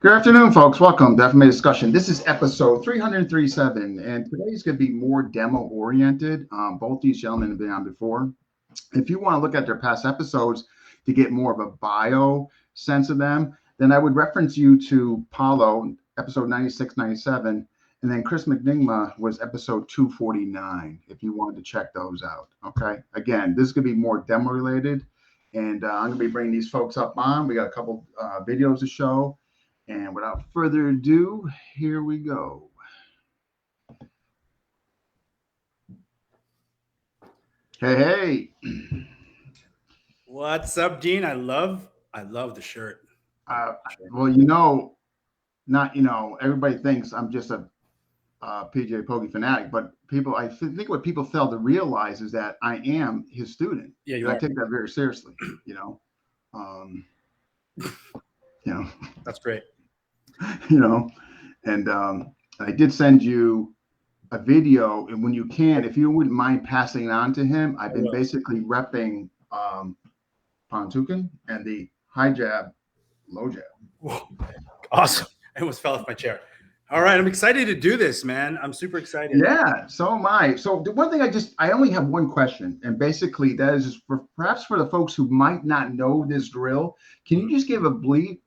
Good afternoon, folks. Welcome to FMA Discussion. This is episode 337, and today's going to be more demo-oriented. Both these gentlemen have been on before. If you want to look at their past episodes to get more of a bio sense of them, then I would reference you to Paulo, episode 96, 97, and then Chris Mandigma was episode 249, if you wanted to check those out. Okay? Again, this is going to be more demo-related, and I'm going to be bringing these folks up on. We got a couple videos to show. And without further ado, here we go. Hey. What's up, Gene? I love the shirt. Well, everybody thinks I'm just a PJ Poggi fanatic, but I think what people fail to realize is that I am his student. Yeah, I take that very seriously. That's great. And I did send you a video, and when you can, if you wouldn't mind passing it on to him, I've been basically repping Pantukan and the high jab, low jab. Whoa. Awesome. I almost fell off my chair. All right, I'm excited to do this, man. I'm super excited. Yeah, so am I. So the one thing I only have one question, and basically that is just perhaps for the folks who might not know this drill, can you just give a brief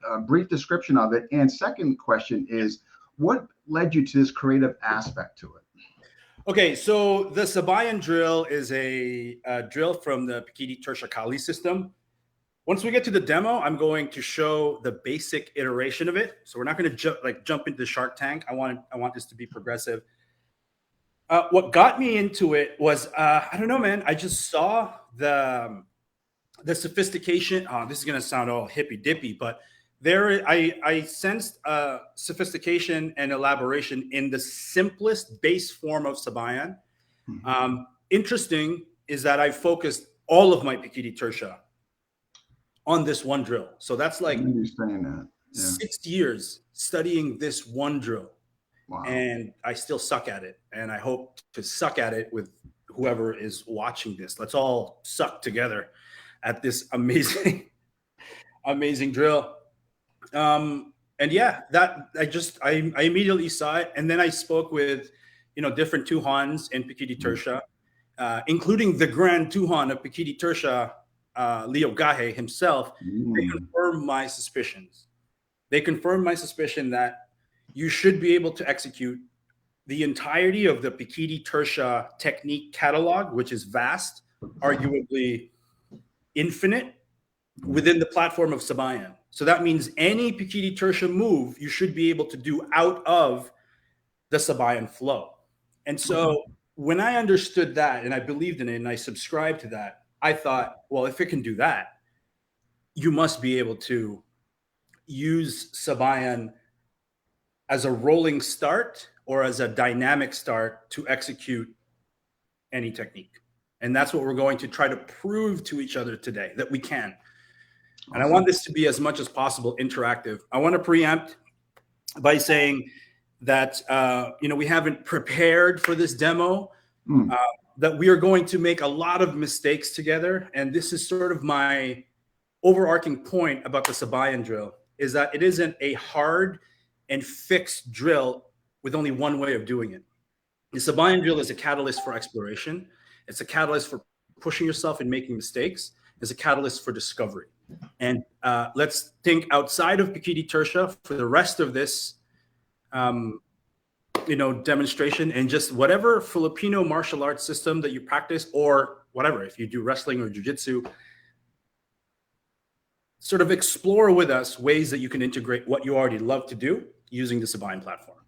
description of it? And second question is, what led you to this creative aspect to it? Okay, so the Sabayan Drill is a drill from the Pikiti Tersha Kali system. Once we get to the demo, I'm going to show the basic iteration of it. So we're not going to jump into the Shark Tank. I want this to be progressive. What got me into it was I don't know, man. I just saw the sophistication. Oh, this is going to sound all hippy dippy, but I sensed sophistication and elaboration in the simplest base form of Sabayan. Mm-hmm. Interesting is that I focused all of my Pikiti Tersha on this one drill. So that's like 6 years studying this one drill. Wow. And I still suck at it. And I hope to suck at it with whoever is watching this. Let's all suck together at this amazing, amazing drill. And yeah, that I immediately saw it. And then I spoke with, different Tuhans in Pikiti Tersha, including the Grand Tuhan of Pikiti Tersha, Leo Gahe himself. They confirmed my suspicions. They confirmed my suspicion that you should be able to execute the entirety of the Pikiti Tersha technique catalog, which is vast, arguably infinite, within the platform of Sabayan. So that means any Pikiti Tersha move you should be able to do out of the Sabayan flow. And so when I understood that and I believed in it and I subscribed to that, I thought, well, if it can do that, you must be able to use Sabayan as a rolling start or as a dynamic start to execute any technique. And that's what we're going to try to prove to each other today, that we can. Awesome. And I want this to be as much as possible interactive. I want to preempt by saying that, we haven't prepared for this demo. That we are going to make a lot of mistakes together. And this is sort of my overarching point about the Sabayan drill, is that it isn't a hard and fixed drill with only one way of doing it. The Sabayan drill is a catalyst for exploration. It's a catalyst for pushing yourself and making mistakes. It's a catalyst for discovery. And let's think outside of Pikiti Tersha for the rest of this demonstration, and just whatever Filipino martial arts system that you practice, or whatever, if you do wrestling or jiu-jitsu, sort of explore with us ways that you can integrate what you already love to do using the Sabayan platform.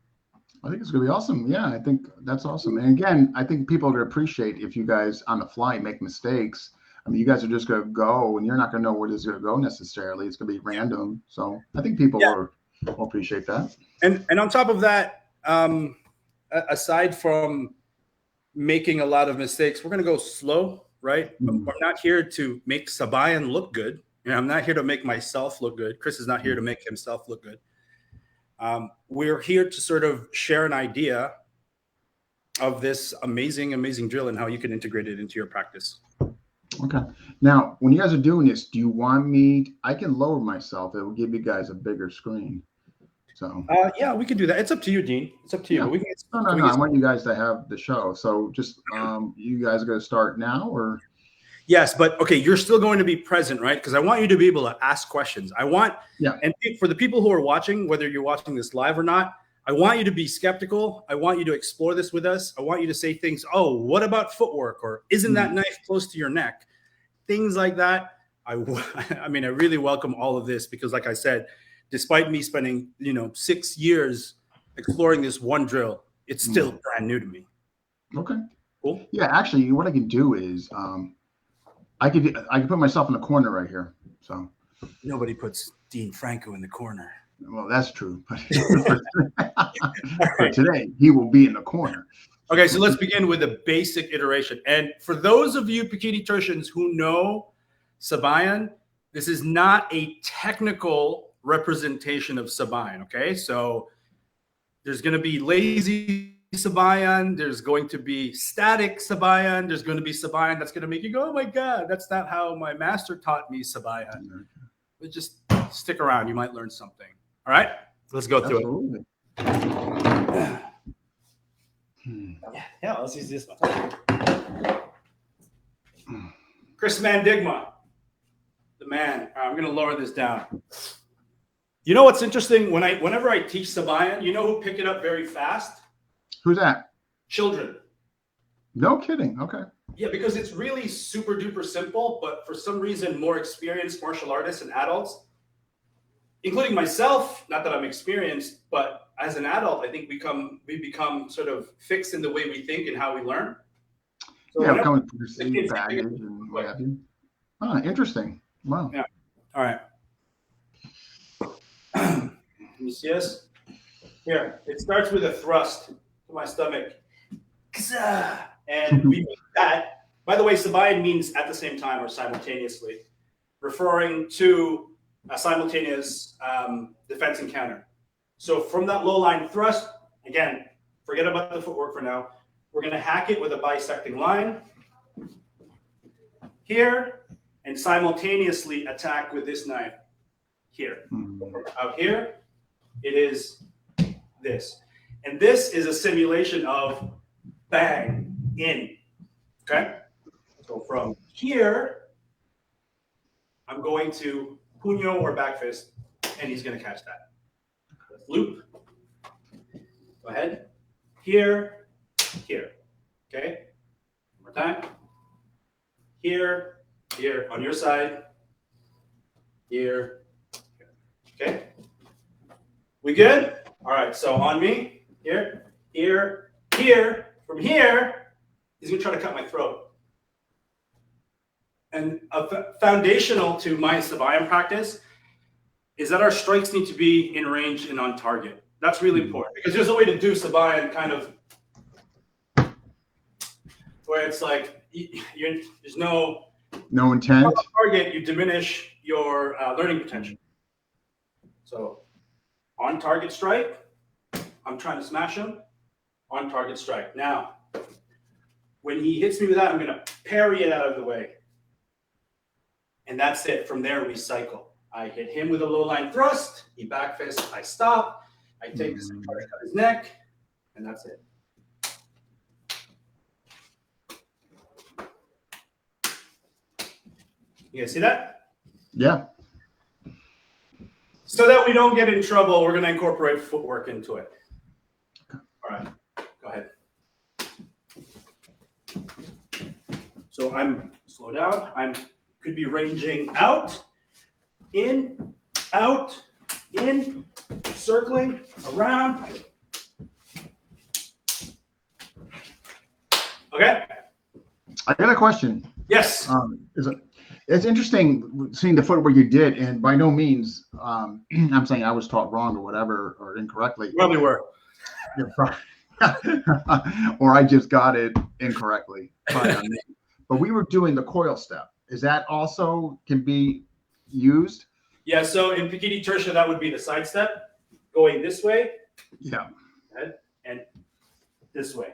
I think it's going to be awesome. Yeah, I think that's awesome. And again, I think people would appreciate if you guys on the fly make mistakes. I mean, you guys are just going to go, and you're not going to know where this is going to go necessarily. It's going to be random. So I think people will appreciate that. And on top of that, aside from making a lot of mistakes, we're going to go slow, right? Mm-hmm. We're not here to make Sabayan look good. I'm not here to make myself look good. Chris is not here to make himself look good. We're here to sort of share an idea of this amazing, amazing drill and how you can integrate it into your practice. Okay. Now, when you guys are doing this, do you want me? I can lower myself. It will give you guys a bigger screen. So yeah, we can do that. It's up to you, Dean. It's up to you. yeah. But we can get, No. I want you guys to have the show. So just you guys are going to start now, or yes, but okay, you're still going to be present, right? Because I want you to be able to ask questions. I want, yeah, and for the people who are watching, whether you're watching this live or not, I want you to be skeptical. I want you to explore this with us. I want you to say things, oh, what about footwork? Or isn't that knife close to your neck? Things like that. I mean, I really welcome all of this because, like I said, despite me spending 6 years exploring this one drill, it's still brand new to me. Okay. Cool. Yeah, actually, what I can do is I could put myself in the corner right here. So nobody puts Dean Franco in the corner. Well, that's true. But for today, he will be in the corner. Okay, so let's begin with a basic iteration. And for those of you Pikiti Tertians who know Sabayan, this is not a technical representation of Sabayan, okay? So there's going to be lazy Sabayan, there's going to be static Sabayan, there's going to be Sabayan that's going to make you go, oh my God, that's not how my master taught me Sabayan. But just stick around, you might learn something. All right, let's go through it. Yeah, let's use this one. Chris Mandigma, the man. I'm going to lower this down. You know what's interesting? Whenever I teach Sabayan, you know who pick it up very fast? Who's that? Children. No kidding. Okay. Yeah, because it's really super duper simple, but for some reason, more experienced martial artists and adults, including myself, not that I'm experienced, but as an adult, I think we become sort of fixed in the way we think and how we learn. So yeah, coming from the baggage and what have you. Oh, interesting. Wow. Yeah. All right. Can you see us? Here, it starts with a thrust to my stomach. And we make that. By the way, Sabayan means at the same time or simultaneously, referring to a simultaneous defense and counter. So from that low line thrust, again, forget about the footwork for now. We're going to hack it with a bisecting line here and simultaneously attack with this knife here. Out here, it is this. And this is a simulation of bang, in. Okay? So from here, I'm going to puño or back fist, and he's going to catch that. Loop. Go ahead. Here, here. Okay? One more time. Here, here. On your side. Here, here. Okay? We good? All right, so on me. Here, here, here. From here, he's going to try to cut my throat. And foundational to my Sabayan practice is that our strikes need to be in range and on target. That's really important because there's a way to do Sabayan kind of where it's like there's no intent. On target, you diminish your learning potential. So on target strike, I'm trying to smash him. On target strike. Now, when he hits me with that, I'm going to parry it out of the way. And that's it. From there, we cycle. I hit him with a low line thrust. He back fist. I stop. I take this and try to cut his neck. And that's it. You guys see that? Yeah. So that we don't get in trouble, we're going to incorporate footwork into it. All right. Go ahead. So I'm slow down. Could be ranging out, in, circling, around. Okay. I got a question. Yes. It's interesting seeing the footwork you did, and by no means I'm saying I was taught wrong or whatever or incorrectly. You probably were. Or I just got it incorrectly. But we were doing the coil step. Is that also can be used? Yeah, so in Pikiti Tertia, that would be the side step, going this way. Yeah. And this way.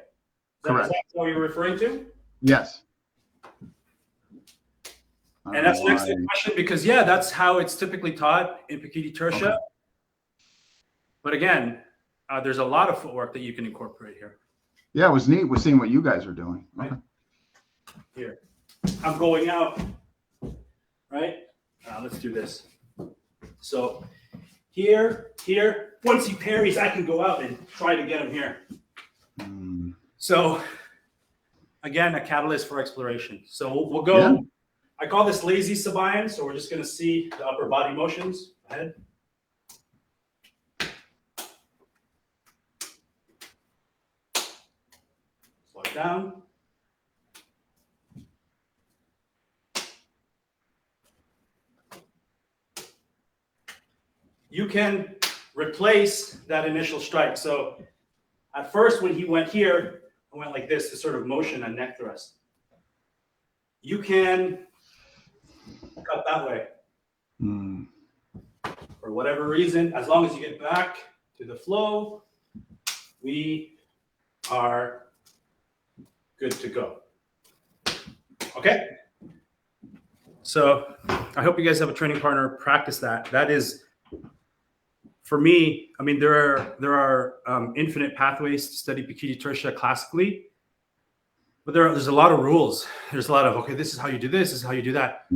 Correct. Is that what you're referring to? Yes. And that's an excellent question because, yeah, that's how it's typically taught in Pikiti Tertia. Okay. But again, there's a lot of footwork that you can incorporate here. Yeah, it was neat. We're seeing what you guys are doing. Right. Here, I'm going out, right? Let's do this. So here, once he parries, I can go out and try to get him here. So again, a catalyst for exploration. So we'll go, yeah. I call this lazy Sabayan. So we're just going to see the upper body motions. Go ahead. Slow it down. You can replace that initial strike. So at first, when he went here, I went like this sort of motion, a neck thrust. You can cut that way. For whatever reason, as long as you get back to the flow, we are good to go. Okay? So I hope you guys have a training partner. Practice that. That is, for me, I mean, there are infinite pathways to study Pikiti Tertia classically, but there's a lot of rules. There's a lot of, okay, this is how you do this is how you do that.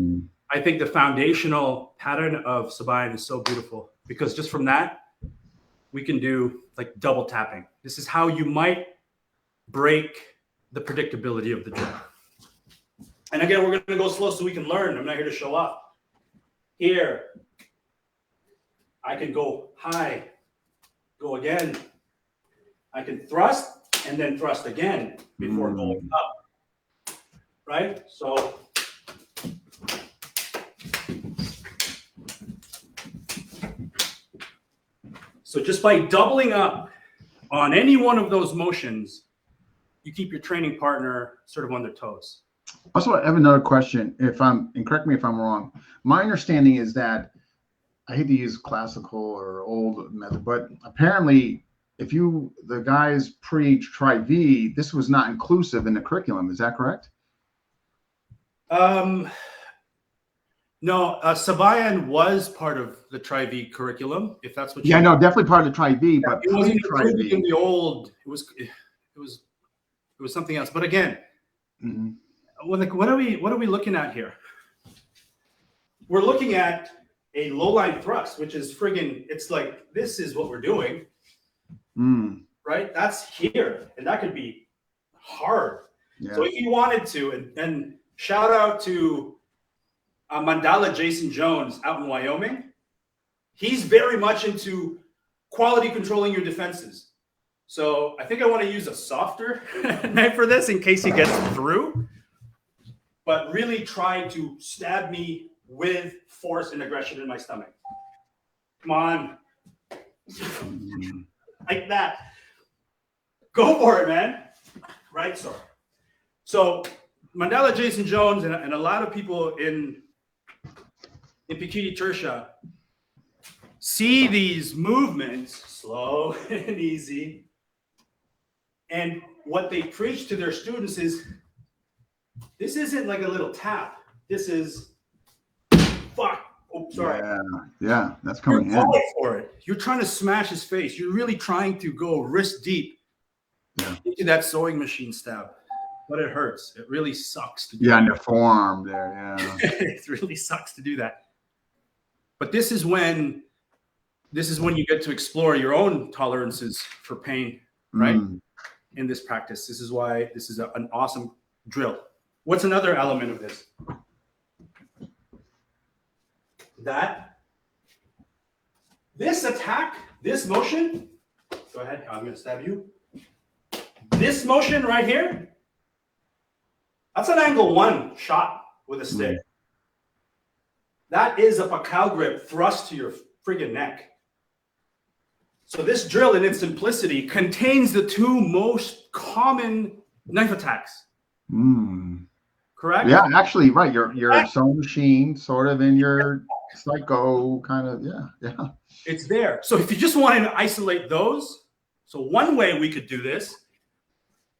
I think the foundational pattern of Sabayan is so beautiful because just from that, we can do like double tapping. This is how you might break the predictability of the drill. And again, we're going to go slow so we can learn. I'm not here to show off. Here, I can go high, go again. I can thrust and then thrust again before going up, right? So just by doubling up on any one of those motions, you keep your training partner sort of on their toes. Also, I have another question. And correct me if I'm wrong. My understanding is that I hate to use classical or old method, but apparently if the guys preach Tri-V, this was not inclusive in the curriculum. Is that correct? No, Sabayan was part of the Tri-V curriculum, if that's what you no, definitely part of the Tri-V, but it wasn't included in the old, it was something else. But again, what are we looking at here? We're looking at a low line thrust, which is friggin', it's like, this is what we're doing, right? That's here, and that could be hard. Yeah. So if you wanted to, and shout out to Mandala Jason Jones out in Wyoming, he's very much into quality controlling your defenses. So I think I want to use a softer knife for this in case he gets through, but really try to stab me with force and aggression in my stomach. Come on. Like that. Go for it, man. Right, sir. So Mandala Jason Jones and a lot of people in Pikiti Tertia see these movements, slow and easy, and what they preach to their students is, this isn't like a little tap. This is fuck. Oh, sorry. Yeah, that's coming in. You're going for it. You're trying to smash his face. You're really trying to go wrist deep into that sewing machine stab. But it hurts. It really sucks to do that. In the forearm there, It really sucks to do that. But this is when you get to explore your own tolerances for pain, right? In this practice. This is why this is an awesome drill. What's another element of this? This attack, this motion, go ahead, I'm going to stab you. This motion right here, that's an angle 1 shot with a stick. That is a pakal grip thrust to your friggin' neck. So this drill in its simplicity contains the 2 most common knife attacks. Correct? Yeah, actually, right. Your sewing machine sort of in your psycho kind of, yeah. It's there. So if you just wanted to isolate those, so one way we could do this,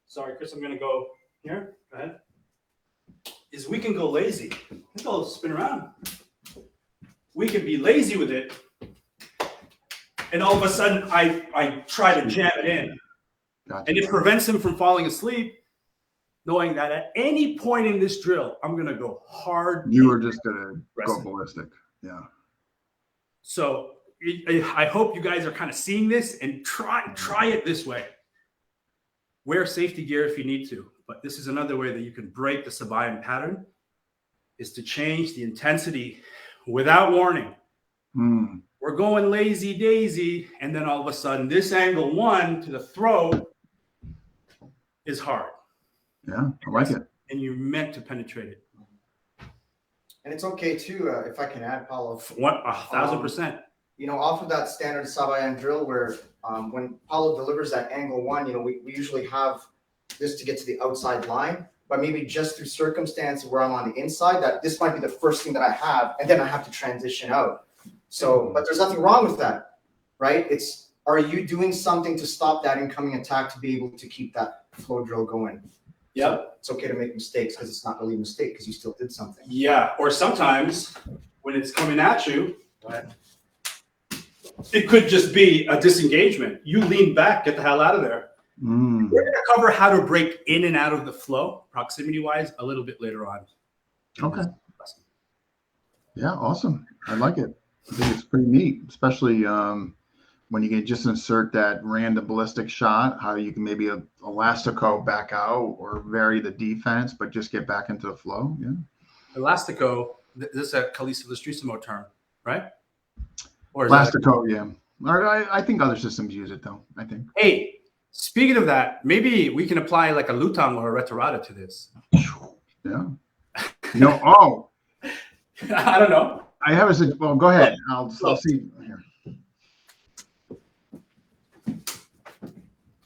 sorry, Chris, I'm going to go here. Go ahead. Is we can go lazy. Let's go spin around. We can be lazy with it. and all of a sudden I try to jam it in. Gotcha. And it prevents him from falling asleep, knowing that at any point in this drill, I'm going to go hard. You were just going to go ballistic. Yeah. So I hope you guys are kind of seeing this and try it this way. Wear safety gear if you need to, but this is another way that you can break the Sabayan pattern, is to change the intensity without warning. We're going lazy daisy, and then all of a sudden this angle 1 to the throat is hard. Yeah, I like it. And you're meant to penetrate it. And it's okay too, if I can add, Paulo. 1,000%. You know, off of that standard Sabayan drill where when Paulo delivers that angle 1, you know, we usually have this to get to the outside line, but maybe just through circumstance where I'm on the inside, that this might be the first thing that I have, and then I have to transition out. So, but there's nothing wrong with that, right? It's, are you doing something to stop that incoming attack to be able to keep that flow drill going? Yep. So it's okay to make mistakes because it's not really a mistake because you still did something. Yeah, or sometimes when it's coming at you, it could just be a disengagement. You lean back, get the hell out of there. We're going to cover how to break in and out of the flow, proximity-wise, a little bit later on. Okay. Yeah, awesome. I like it. I think it's pretty neat, especially when you can just insert that random ballistic shot, how you can maybe elastico back out or vary the defense, but just get back into the flow. Yeah. Elastico, this is a Calisa Lustrissimo term, right? Or elastico, yeah. Or I think other systems use it though, I think. Hey, speaking of that, maybe we can apply like a lutang or a retirada to this. Yeah. You know, oh. I don't know. I have a, well, go ahead. I'll see. Here.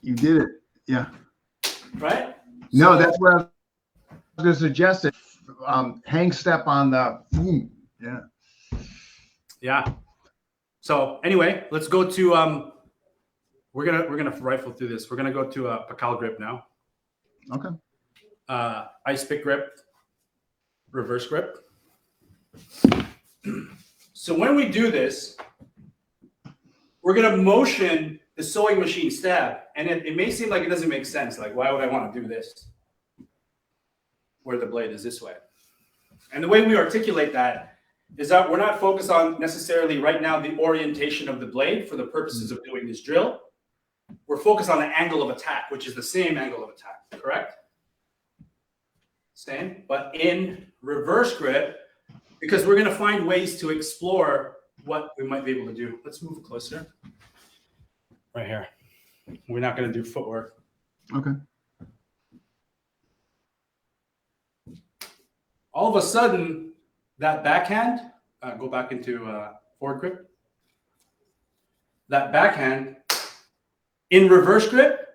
You did it. Yeah. Right? No, that's what I was going to suggest. It. Hang step on the boom. Yeah. Yeah. So anyway, let's go to we're gonna rifle through this. We're gonna go to a Pakal grip now. Okay. Ice pick grip, reverse grip. So when we do this, we're gonna motion the sewing machine stab, and it may seem like it doesn't make sense. Like, why would I want to do this where the blade is this way? And the way we articulate that is that we're not focused on necessarily right now the orientation of the blade for the purposes of doing this drill. We're focused on the angle of attack, which is the same angle of attack, correct? Same, but in reverse grip, because we're going to find ways to explore what we might be able to do. Let's move closer. Right here. We're not going to do footwork. Okay. All of a sudden, that backhand, go back into forward grip. That backhand in reverse grip.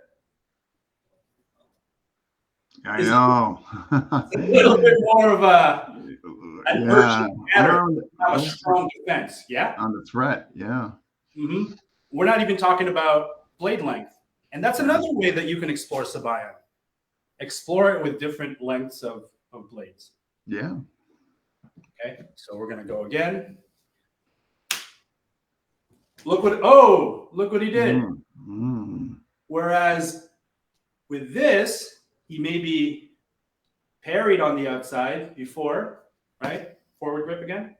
I know. A little bit more of an urgent matter, a strong defense. Yeah. On the threat. Yeah. Mm-hmm. We're not even talking about blade length. And that's another way that you can explore Sabayan. Explore it with different lengths of blades. Yeah. Okay, so we're going to go again. Look what he did. Whereas with this, he may be parried on the outside before, right? Forward grip again.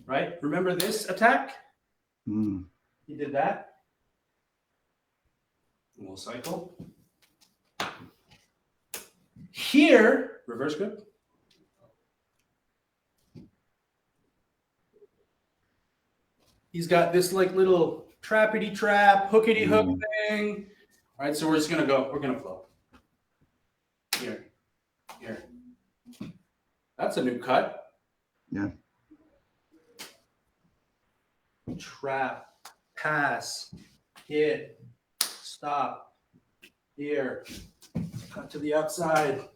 Right? Remember this attack? He did that. We'll cycle. Here, reverse grip. He's got this like little trappity trap, hookity hook thing. All right, so we're just gonna go. We're gonna flow. Here. That's a new cut. Yeah. Trap, pass, hit, stop. Here. Cut to the outside.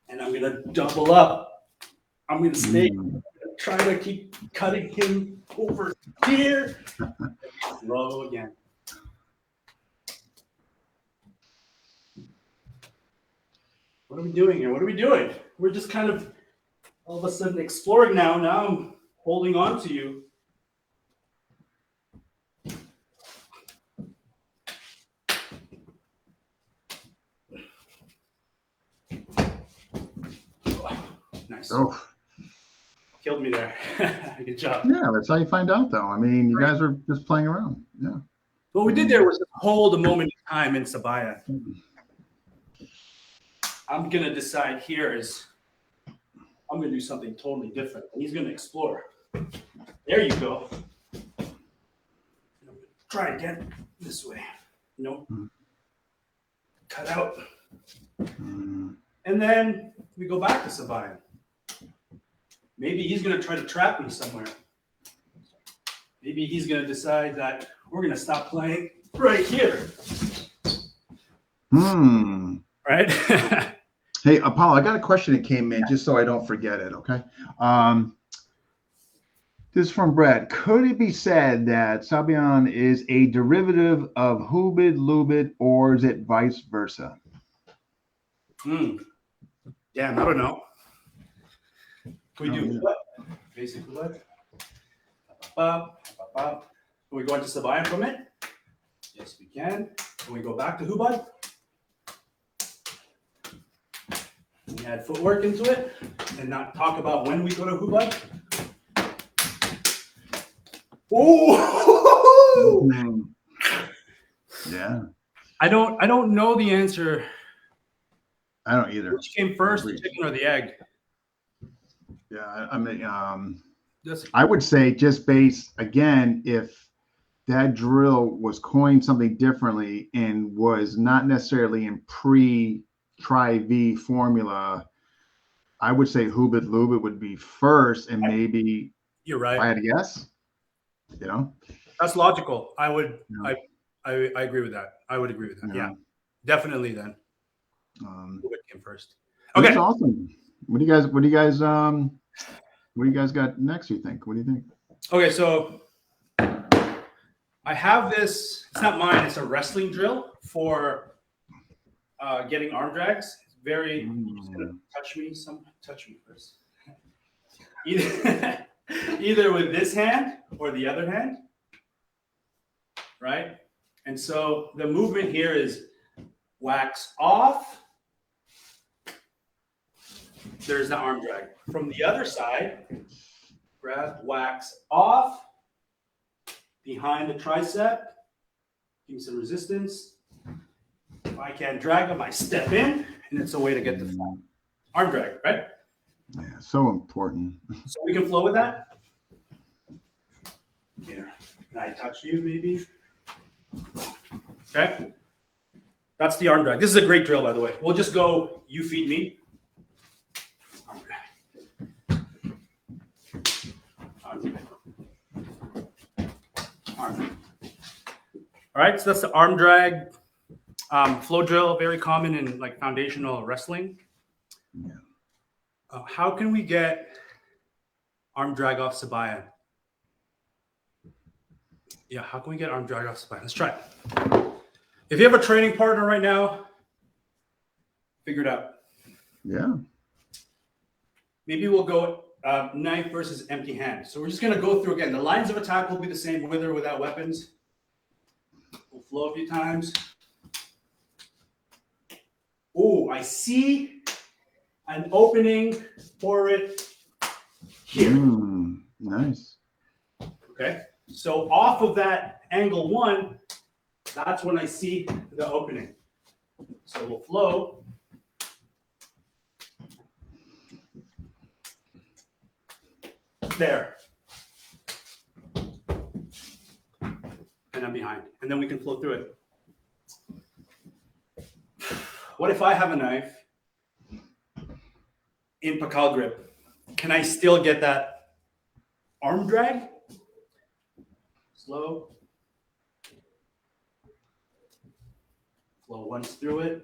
And I'm gonna double up. I'm gonna stay. Try to keep cutting him over here. Roll again. What are we doing here? What are we doing? We're just kind of all of a sudden exploring now. Now I'm holding on to you. Nice. Oh, Killed me there. Good job. yeah, that's how you find out, though. I mean, you guys are just playing around. Yeah. What we did there was just hold a moment in time in Sabayan. I'm going to decide here is I'm going to do something totally different. And he's going to explore. There you go. Try again this way. Nope. Cut out. And then we go back to Sabayan. Maybe he's going to try to trap me somewhere. Maybe he's going to decide that we're going to stop playing right here. Right? Hey, Apollo, I got a question that came in just so I don't forget it, okay? This is from Brad. Could it be said that Sabayan is a derivative of Hubid Lubid, or is it vice versa? Damn, I don't know. Can we do what? Basically what? Can we go into Sabayan from it? Yes, we can. Can we go back to Hubad? Can we add footwork into it and not talk about when we go to Hubad? Oh! Yeah. I don't know the answer. I don't either. Which came first, the chicken or the egg? Yeah, I mean, I would say just based, again, if that drill was coined something differently and was not necessarily in pre-Tri-V formula, I would say Hubit Lubit would be first, and maybe you're right. If I had to guess, you know, that's logical. I would, yeah. I agree with that. I would agree with that. Yeah, definitely. Then Hubit came first. Okay, that's awesome. What do you guys got next? You think? What do you think? Okay, so I have this. It's not mine. It's a wrestling drill for getting arm drags. It's very. You're just gonna touch me first. Either with this hand or the other hand, right? And so the movement here is wax off. There's the arm drag. From the other side, grab, wax off, behind the tricep, give me some resistance. If I can't drag them, I step in, and it's a way to get the flat. Arm drag, right? Yeah, so important. So we can flow with that. Here, can I touch you, maybe? Okay. That's the arm drag. This is a great drill, by the way. We'll just go, you feed me. Arm drag. Arm drag. Arm drag. All right, so that's the arm drag flow drill, very common in like foundational wrestling. Yeah. How can we get arm drag off Sabayan? Yeah, how can we get arm drag off Sabayan? Let's try it. If you have a training partner right now, figure it out. Yeah. Maybe we'll go knife versus empty hand. So we're just going to go through again. The lines of attack will be the same with or without weapons. We'll flow a few times. Oh, I see an opening for it here. Nice. Okay. So off of that angle one, that's when I see the opening. So we'll flow. There. And I'm behind. And then we can flow through it. What if I have a knife in Pakal grip? Can I still get that arm drag? Slow. Flow once through it.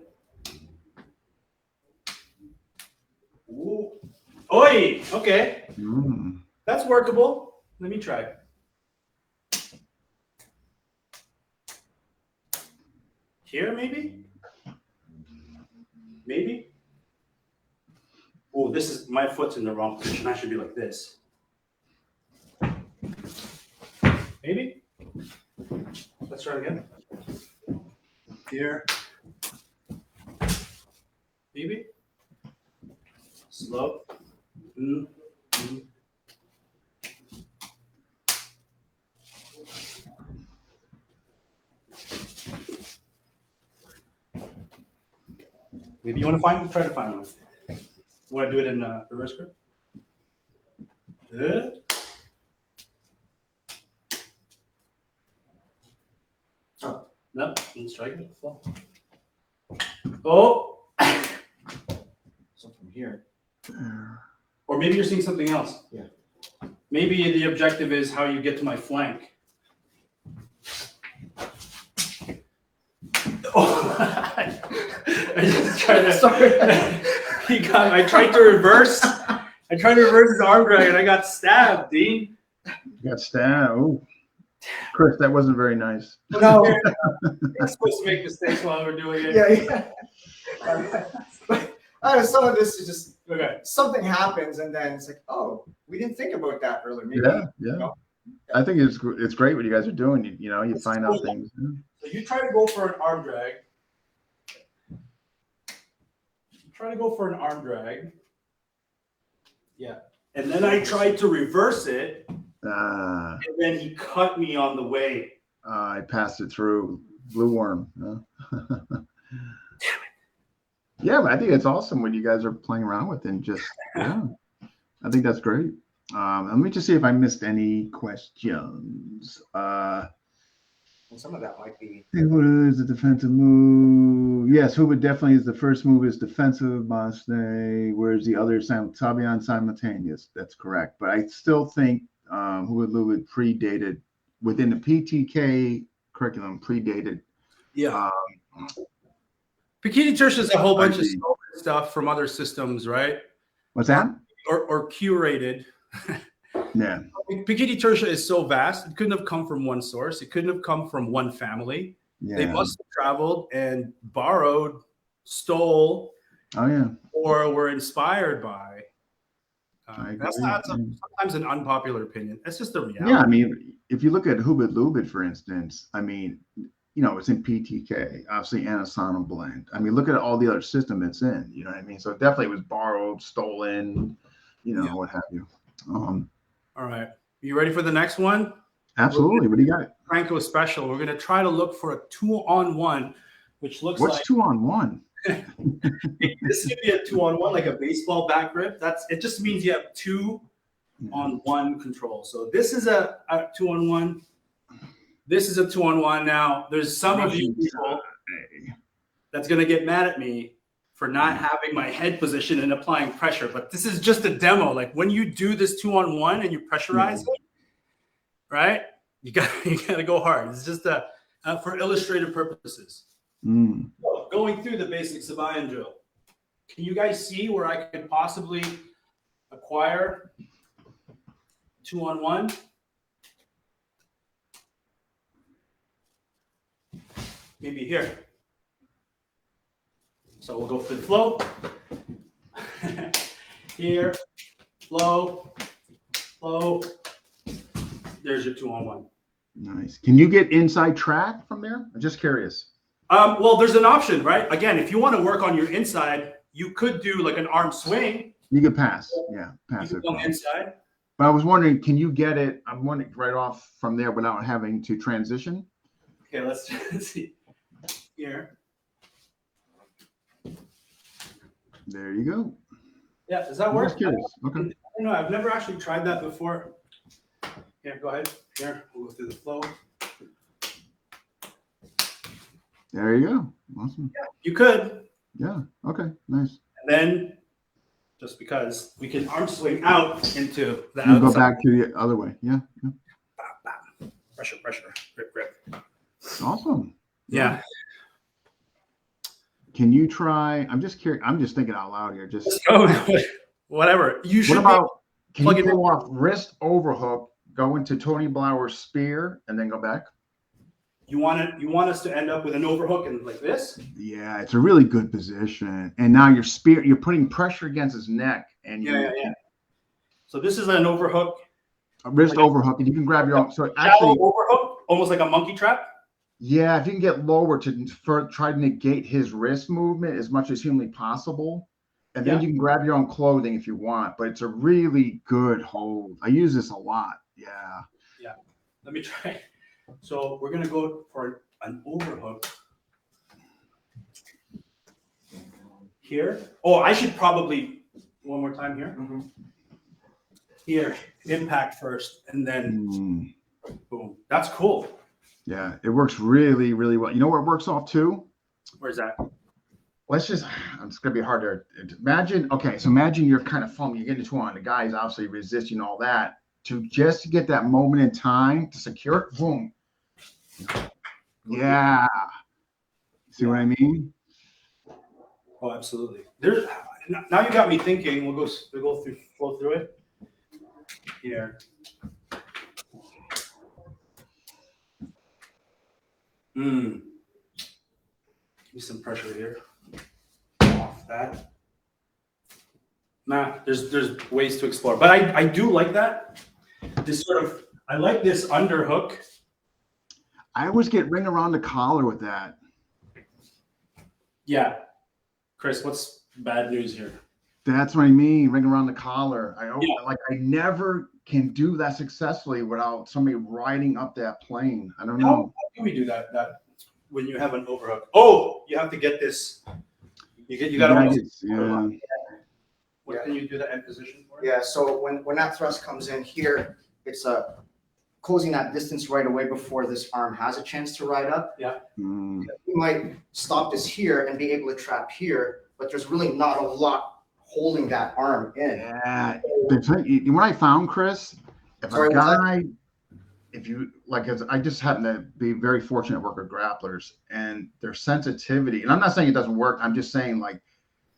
Ooh. Oi! Okay. That's workable. Let me try. Here, maybe? Maybe? Oh, this is my foot's in the wrong position. I should be like this. Maybe. Let's try it again. Here. Maybe. Slow. Maybe you want to try to find one. You want to do it in reverse grip? Good. Oh, no, didn't strike it. Oh. So from here. Or maybe you're seeing something else. Yeah. Maybe the objective is how you get to my flank. Oh, I just tried to. Sorry. I tried to reverse. I tried to reverse his arm drag and I got stabbed, Dean. You got stabbed. Oh, Chris, that wasn't very nice. No. I'm supposed to make mistakes while we're doing it. Yeah. Some of this is just Okay. something happens, and then it's like, oh, we didn't think about that earlier. Maybe, Yeah. you know? I think it's great what you guys are doing. You find out things. So you try to go for an arm drag. Yeah. And then I tried to reverse it. And then he cut me on the way. I passed it through. Blue worm. Yeah, but I think it's awesome when you guys are playing around with it and just, yeah. I think that's great. Let me just see if I missed any questions. And some of that might be. What is the defensive move? Yes, Hubert definitely is the first move is defensive, Bosne, whereas the other Sabayan simultaneous. That's correct. But I still think Hubert predated within the PTK curriculum, predated. Yeah. Bikini Tertia is a whole bunch of stuff from other systems, right? What's that? Or curated. Yeah. Bikini Tertia is so vast, it couldn't have come from one source. It couldn't have come from one family. Yeah. They must have traveled and borrowed, stole, or were inspired by. That's sometimes an unpopular opinion. That's just the reality. Yeah, I mean, if you look at Hubert Lubit, for instance, I mean, it's in PTK, obviously Anasana blend. I mean, look at all the other system it's in, you know what I mean? So it definitely was borrowed, stolen, what have you. All right. You ready for the next one? Absolutely. What do you got? Franco special. We're going to try to look for a 2-on-1, which looks like. What's 2-on-1? This could be a 2-on-1, like a baseball back grip. It just means you have 2-on-1 control. So this is a 2-on-1. This is a 2-on-1. Now, there's some of you people that's going to get mad at me for not having my head position and applying pressure. But this is just a demo. Like when you do this 2-on-1 and you pressurize it, right? You got to go hard. It's just for illustrative purposes. So going through the basic Sabayan drill. Can you guys see where I could possibly acquire 2-on-1? Maybe here. So we'll go for the flow. Here, flow. There's your 2-on-1. Nice. Can you get inside track from there? I'm just curious. Well, there's an option, right? Again, if you want to work on your inside, you could do like an arm swing. You could pass. Yeah, pass you it. On the inside. But I was wondering, can you get it? I'm wondering right off from there without having to transition. Okay, let's see. Here. There you go. Yeah, does that work? Just curious. Okay. I don't know. I've never actually tried that before. Here, go ahead. Here, we'll go through the flow. There you go. Awesome. Yeah, you could. Yeah. Okay. Nice. And then, just because we can arm swing out into the you outside. Go back to the other way. Yeah. Pressure, grip. Awesome. Yeah. Can you try? I'm just curious. I'm just thinking out loud here. Just go. Whatever. You should. What about? Can you go off wrist overhook, go into Tony Blauer's spear, and then go back? You want us to end up with an overhook and like this? Yeah, it's a really good position. And now you're putting pressure against his neck, and Yeah. So this is an overhook. A wrist Like overhook, and you can grab your own. So shallow actually, overhook, almost like a monkey trap. yeah, if you can get lower to try to negate his wrist movement as much as humanly possible, and then you can grab your own clothing if you want. But it's a really good hold. I use this a lot. Yeah. Yeah. Let me try. So we're gonna go for an overhook here. Oh, I should probably one more time here. Mm-hmm. Here, impact first, and then boom. That's cool. Yeah, it works really, really well. You know where it works off too? Where's that? It's gonna be hard to imagine. Okay, so imagine you're kind of foaming, you get into one. The guy's obviously resisting all that to just get that moment in time to secure it. Boom. Yeah. See what I mean? Oh, absolutely. There's now you got me thinking. We'll flow through it here. Give me some pressure here. Off that. Nah, there's ways to explore, but I do like that. I like this underhook. I always get ring around the collar with that. Yeah, Chris, what's bad news here? That's what I mean. Ring around the collar. I never can do that successfully without somebody riding up that plane. I don't know. How can we do that? That when you have an overhook. Oh, you have to get this. You got to. Yeah. What can you do that end position for? Yeah. So when that thrust comes in here, it's closing that distance right away before this arm has a chance to ride up. Yeah. We might stop this here and be able to trap here, but there's really not a lot holding that arm in. Yeah. What I found, Chris, if you like, I just happen to be very fortunate to work with grapplers and their sensitivity. And I'm not saying it doesn't work. I'm just saying like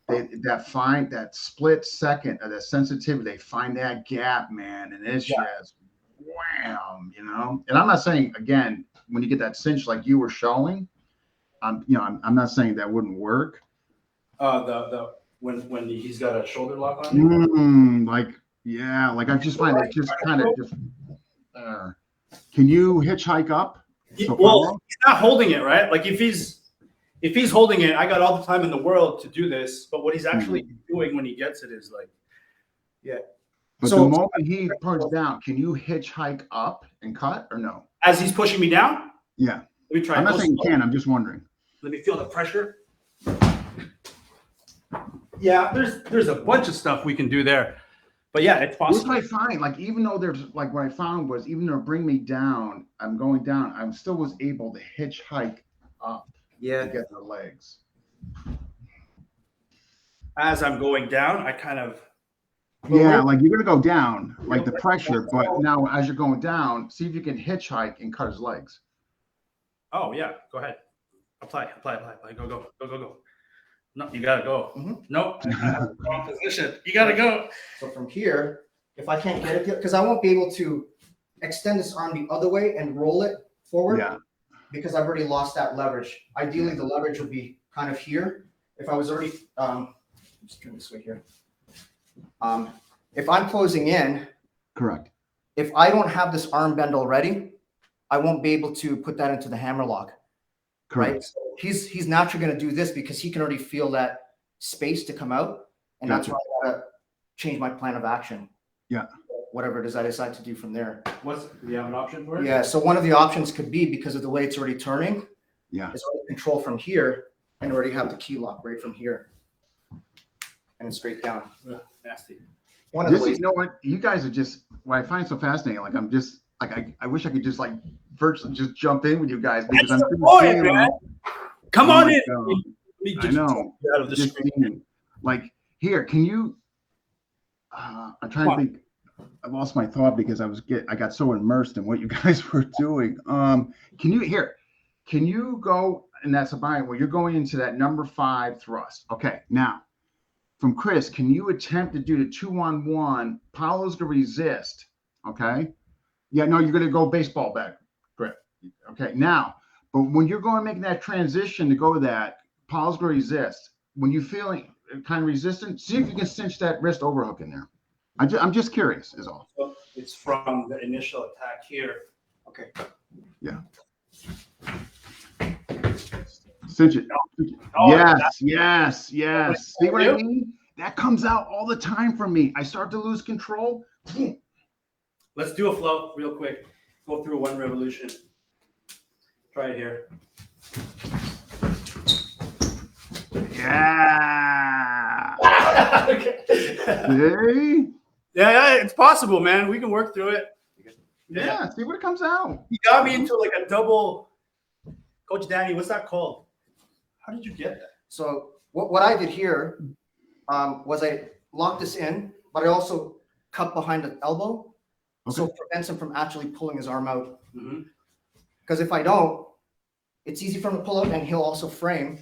that split second of the sensitivity, they find that gap, man, and it's just wham, And I'm not saying again when you get that cinch like you were showing, I'm not saying that wouldn't work. When he's got a shoulder lock on. I just find it just kind of just. Can you hitchhike up? He's not holding it, right? Like if he's holding it, I got all the time in the world to do this. But what he's actually doing when he gets it is like, But the moment he punches down, can you hitchhike up and cut or no? As he's pushing me down? Yeah. Let me try. I'm not saying you can. I'm just wondering. Let me feel the pressure. Yeah, there's a bunch of stuff we can do there. But yeah, it's possible. What I find, like, even though there's like what I found was even though bring me down, I'm going down, I still was able to hitchhike up to get the legs. As I'm going down, I kind of like you're gonna go down, like the pressure, but now as you're going down, see if you can hitchhike and cut his legs. Oh yeah, go ahead. Apply. Go. No, you gotta go. Nope. Wrong position. You gotta go. So from here, if I can't get it, because I won't be able to extend this arm the other way and roll it forward because I've already lost that leverage. Ideally, the leverage would be kind of here. If I was already, just turn this way here. If I'm closing in, correct. If I don't have this arm bend already, I won't be able to put that into the hammer lock. Correct. Right? So he's naturally going to do this because he can already feel that space to come out, and that's why I gotta change my plan of action. Yeah. Whatever it is I decide to do from there. Do you have an option for it? Yeah. So one of the options could be because of the way it's already turning. Yeah. Is already control from here and already have the key lock right from here, and straight down. Nasty. One of the ways. You know what? You guys are just what I find so fascinating. Like I'm just like I wish I could just like virtually just jump in with you guys because That's the point, man. Come on in. I know. Out of the screen. Like here, can you? I'm trying to think. I lost my thought because I got so immersed in what you guys were doing. Can you go? And that's Sabayan where you're going into that number 5 thrust. Okay, now from Chris, can you attempt to do the 2-on-1? Paulo's gonna resist. Okay. Yeah, no, you're gonna go baseball back grip. Okay, now But when you're going making that transition to go to that, Paul's going to resist. When you're feeling kind of resistant, see if you can cinch that wrist overhook in there. I'm just curious, is all. So it's from the initial attack here. Okay. Yeah. Cinch it. Oh, Yes. See what I mean? That comes out all the time for me. I start to lose control. Let's do a flow real quick. Go through one revolution. Try it here. Yeah. Okay. See? Yeah, it's possible, man. We can work through it. Yeah. See what it comes out. You got me into like a double. Coach Danny, what's that called? How did you get that? So what I did here was I locked this in, but I also cut behind the elbow, so it prevents him from actually pulling his arm out. Because if I don't, it's easy for him to pull out, and he'll also frame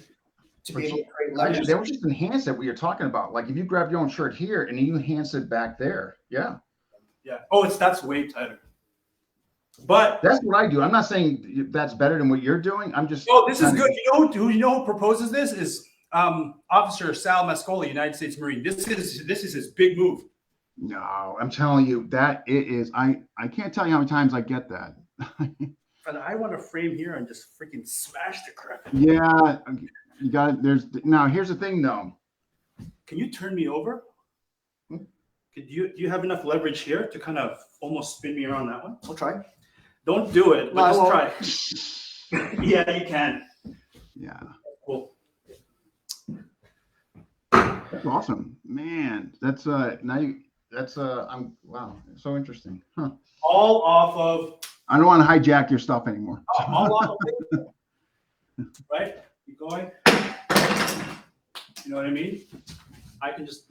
to be able to create leverage. They would just enhance it. What you're talking about, like if you grab your own shirt here and then you enhance it back there. Yeah. Oh, that's way tighter. But that's what I do. I'm not saying that's better than what you're doing. I'm just. Oh, this is good. You know who proposes this is Officer Sal Mascoli, United States Marine. This is his big move. No, I'm telling you that it is. I can't tell you how many times I get that. But I want to frame here and just freaking smash the crap. Yeah, you got it. Now here's the thing though. Can you turn me over? Do you have enough leverage here to kind of almost spin me around that one? I'll try. Don't do it, but just try. Yeah, you can. Yeah. Cool. That's awesome, man. That's I'm wow, so interesting. Huh. All off of. I don't want to hijack your stuff anymore. All off of it. Right? Keep going. You know what I mean? I can just.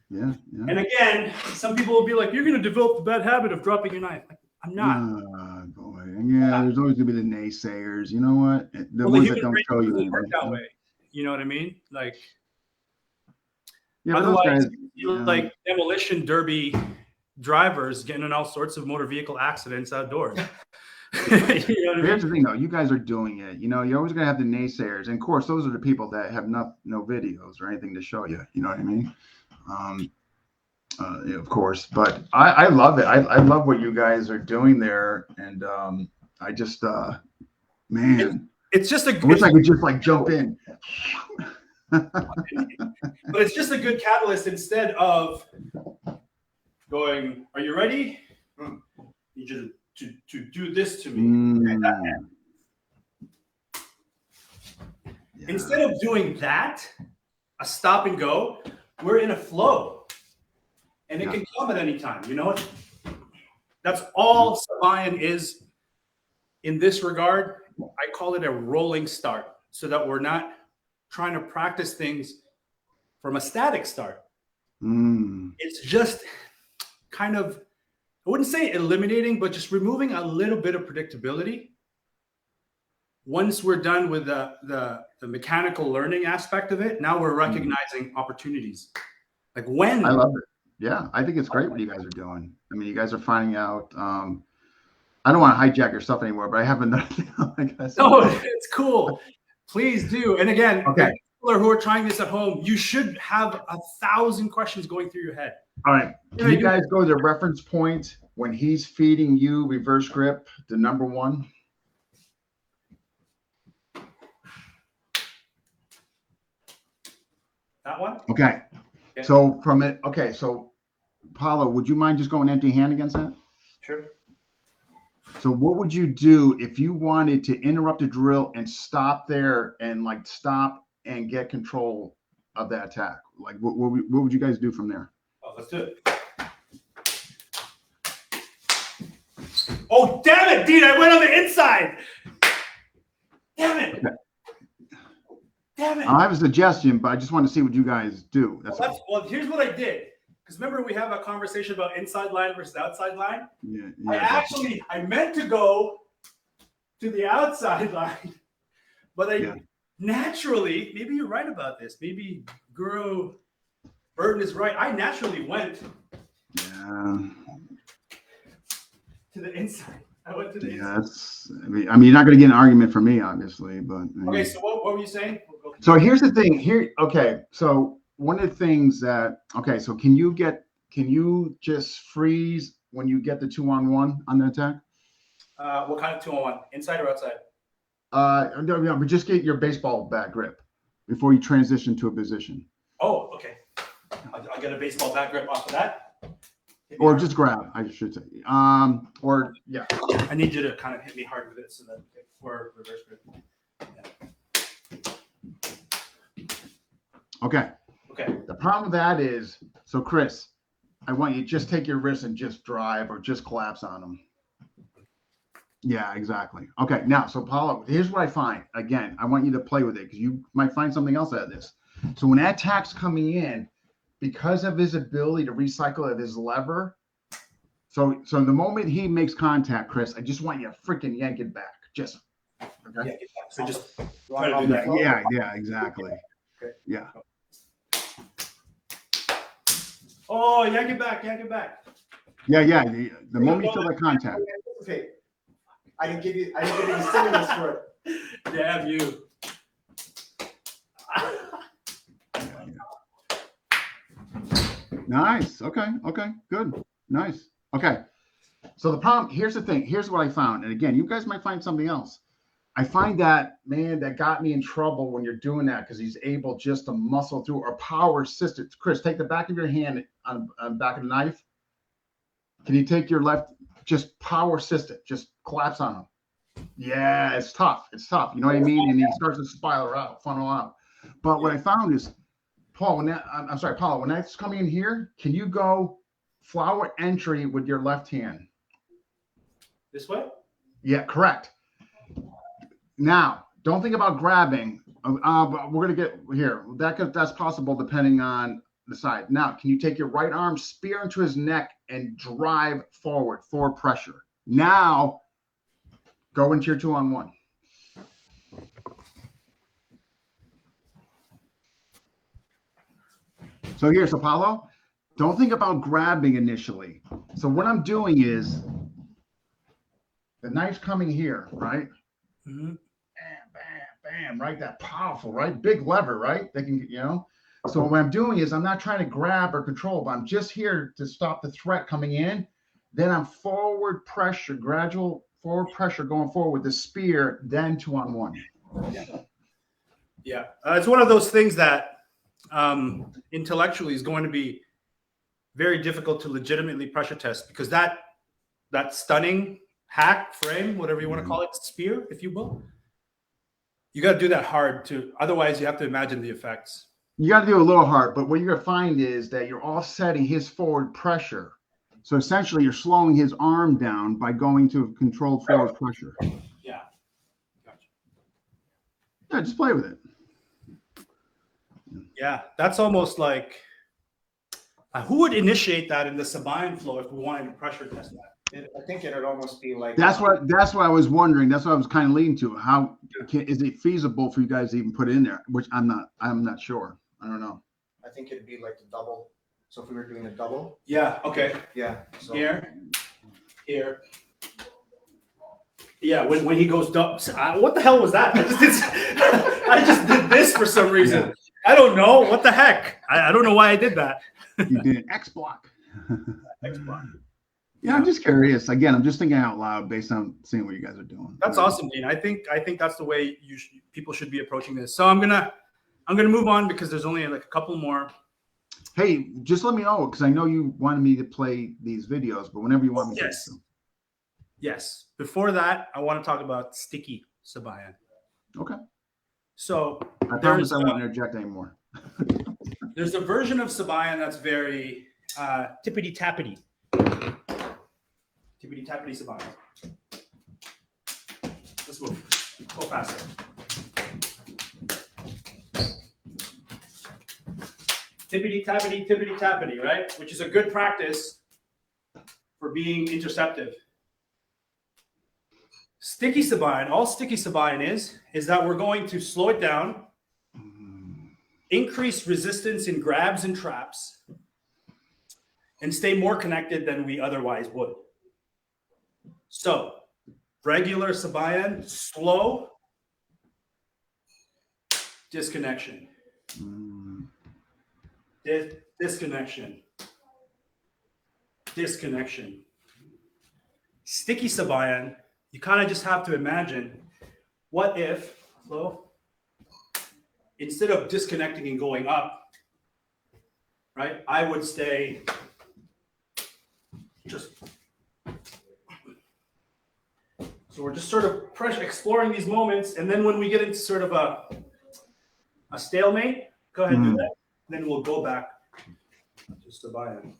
Yeah. And again, some people will be like, "You're going to develop the bad habit of dropping your knife." Like, I'm not. Boy. Yeah, there's always going to be the naysayers. You know what? The ones that don't tell you anything. That way. You know what I mean? Like. Yeah, otherwise, you're like demolition derby drivers getting in all sorts of motor vehicle accidents outdoors. You know what Here's the thing, though. You guys are doing it. You know, you're always going to have the naysayers. And, of course, those are the people that have no videos or anything to show you. You know what I mean? Of course. But I love it. I love what you guys are doing there. And I just, man. It's just I wish I could just, like, jump in. But it's just a good catalyst instead of going, are you ready? Need you to do this to me. Yeah. Instead of doing that, a stop and go, we're in a flow. And it can come at any time, you know? That's all Sabayan is in this regard. I call it a rolling start so that we're not trying to practice things from a static start. It's just kind of, I wouldn't say eliminating, but just removing a little bit of predictability. Once we're done with the mechanical learning aspect of it, now we're recognizing opportunities. Like when. I love it. Yeah, I think it's great what you guys are doing. I mean, you guys are finding out. I don't want to hijack your stuff anymore, but I have another thing. No, it's cool. Please do. And again, people who are trying this at home, you should have 1,000 questions going through your head. All right. Can you guys go to the reference point when he's feeding you reverse grip, the number one? That one? Okay. So from it, so Paulo, would you mind just going empty hand against that? Sure. So what would you do if you wanted to interrupt a drill and stop there and like stop and get control of that attack? Like what would you guys do from there? Oh, let's do it. Oh, damn it, Dean, I went on the inside. Damn it. Okay. Damn it. I have a suggestion, but I just want to see what you guys do. Well, here's what I did. Because remember, we have a conversation about inside line versus outside line. Yeah. I meant to go to the outside line, but I naturally, maybe you're right about this. Maybe Guro Burton is right. I naturally went to the inside. I went to the Yeah, I mean, you're not going to get an argument from me, obviously, but. Okay, so what were you saying? So here's the thing. Okay, so one of the things so can you just freeze when you get the 2-on-1 on the attack? What kind of 2-on-1? Inside or outside? No, but just get your baseball bat grip before you transition to a position. Oh, okay. I'll get a baseball bat grip off of that. Or just grab, I should say. Or yeah. I need you to kind of hit me hard with it so that for reverse grip. Yeah. Okay. Okay. The problem with that is, so Chris, I want you to just take your wrist and just drive or just collapse on them. Yeah, exactly. Okay, now, so Paulo, here's what I find. Again, I want you to play with it because you might find something else out of this. So when that attack's coming in, because of his ability to recycle of his lever, so the moment he makes contact, Chris, I just want you to freaking yank it back. Just, okay? Yeah, so just try to do that. Yeah, exactly. Okay. Yeah. Oh, yank it back. Yeah. The moment you feel that contact. Okay. I didn't give you the stimulus for it. Damn you. Nice. Okay. Good. Nice. Okay. So the problem, here's the thing. Here's what I found. And again, you guys might find something else. I find that, man, that got me in trouble when you're doing that because he's able just to muscle through or power assist it. Chris, take the back of your hand on the back of the knife. Can you take your left, just power assist it, just collapse on him. Yeah, it's tough. You know what I mean? And he starts to funnel out. But what I found is, Paul, when that's coming in here, can you go flower entry with your left hand? This way? Yeah, correct. Now, don't think about grabbing. But we're gonna get here. That's possible depending on the side. Now, can you take your right arm, spear into his neck, and drive forward pressure? Now, go into your 2-on-1. So here's Apollo. Don't think about grabbing initially. So what I'm doing is the knife's coming here, right? Mm-hmm. Bam, right? That powerful, right? Big lever, right? They can, So what I'm doing is I'm not trying to grab or control, but I'm just here to stop the threat coming in. Then I'm gradual forward pressure going forward with the spear, then 2-on-1. Yeah. It's one of those things that intellectually is going to be very difficult to legitimately pressure test because that stunning hack frame, whatever you want to call it, spear, if you will, you got to do that hard too. Otherwise, you have to imagine the effects. You got to do a little hard, but what you're going to find is that you're offsetting his forward pressure. So essentially, you're slowing his arm down by going to controlled forward pressure. Yeah. Gotcha. Yeah, just play with it. Yeah, that's almost like who would initiate that in the Sabayan flow if we wanted to pressure test that? I think it'd almost be like That's what I was wondering. That's what I was kind of leading to. How is it feasible for you guys to even put it in there? Which I'm not sure. I don't know. I think it'd be like the double. So if we were doing a double. Yeah. Okay. Yeah. So. Here. Yeah. When he goes up, what the hell was that? I just did this for some reason. Yeah. I don't know what the heck. I don't know why I did that. You did an X block. X block. Yeah, I'm just curious. Again, I'm just thinking out loud based on seeing what you guys are doing. That's awesome, Dean. I think that's the way people should be approaching this. So I'm gonna move on because there's only like a couple more. Hey, just let me know because I know you wanted me to play these videos, but whenever you want me to. Yes. Before that, I want to talk about sticky Sabayan. Okay. So I promise I won't interject anymore. There's a version of Sabayan that's very tippity tappity. Tippity tappity Sabayan. Let's move. Go faster. Tippity tappity, right? Which is a good practice for being interceptive. Sticky Sabayan, all sticky Sabayan is that we're going to slow it down, increase resistance in grabs and traps, and stay more connected than we otherwise would. So regular Sabayan, slow, disconnection. Disconnection. Disconnection. Sticky Sabayan, you kind of just have to imagine, what if, slow, instead of disconnecting and going up, right, I would stay just. So we're just sort of exploring these moments, and then when we get into sort of a stalemate, go ahead and do that. Then we'll go back to Sabayan.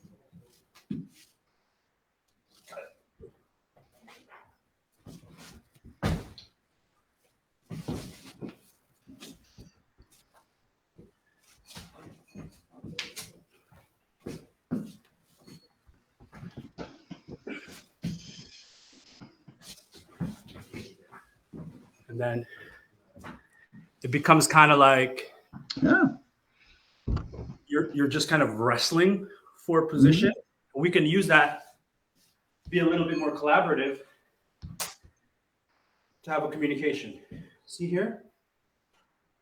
And then it becomes kind of like you're just kind of wrestling for position. We can use that to be a little bit more collaborative to have a communication. See here?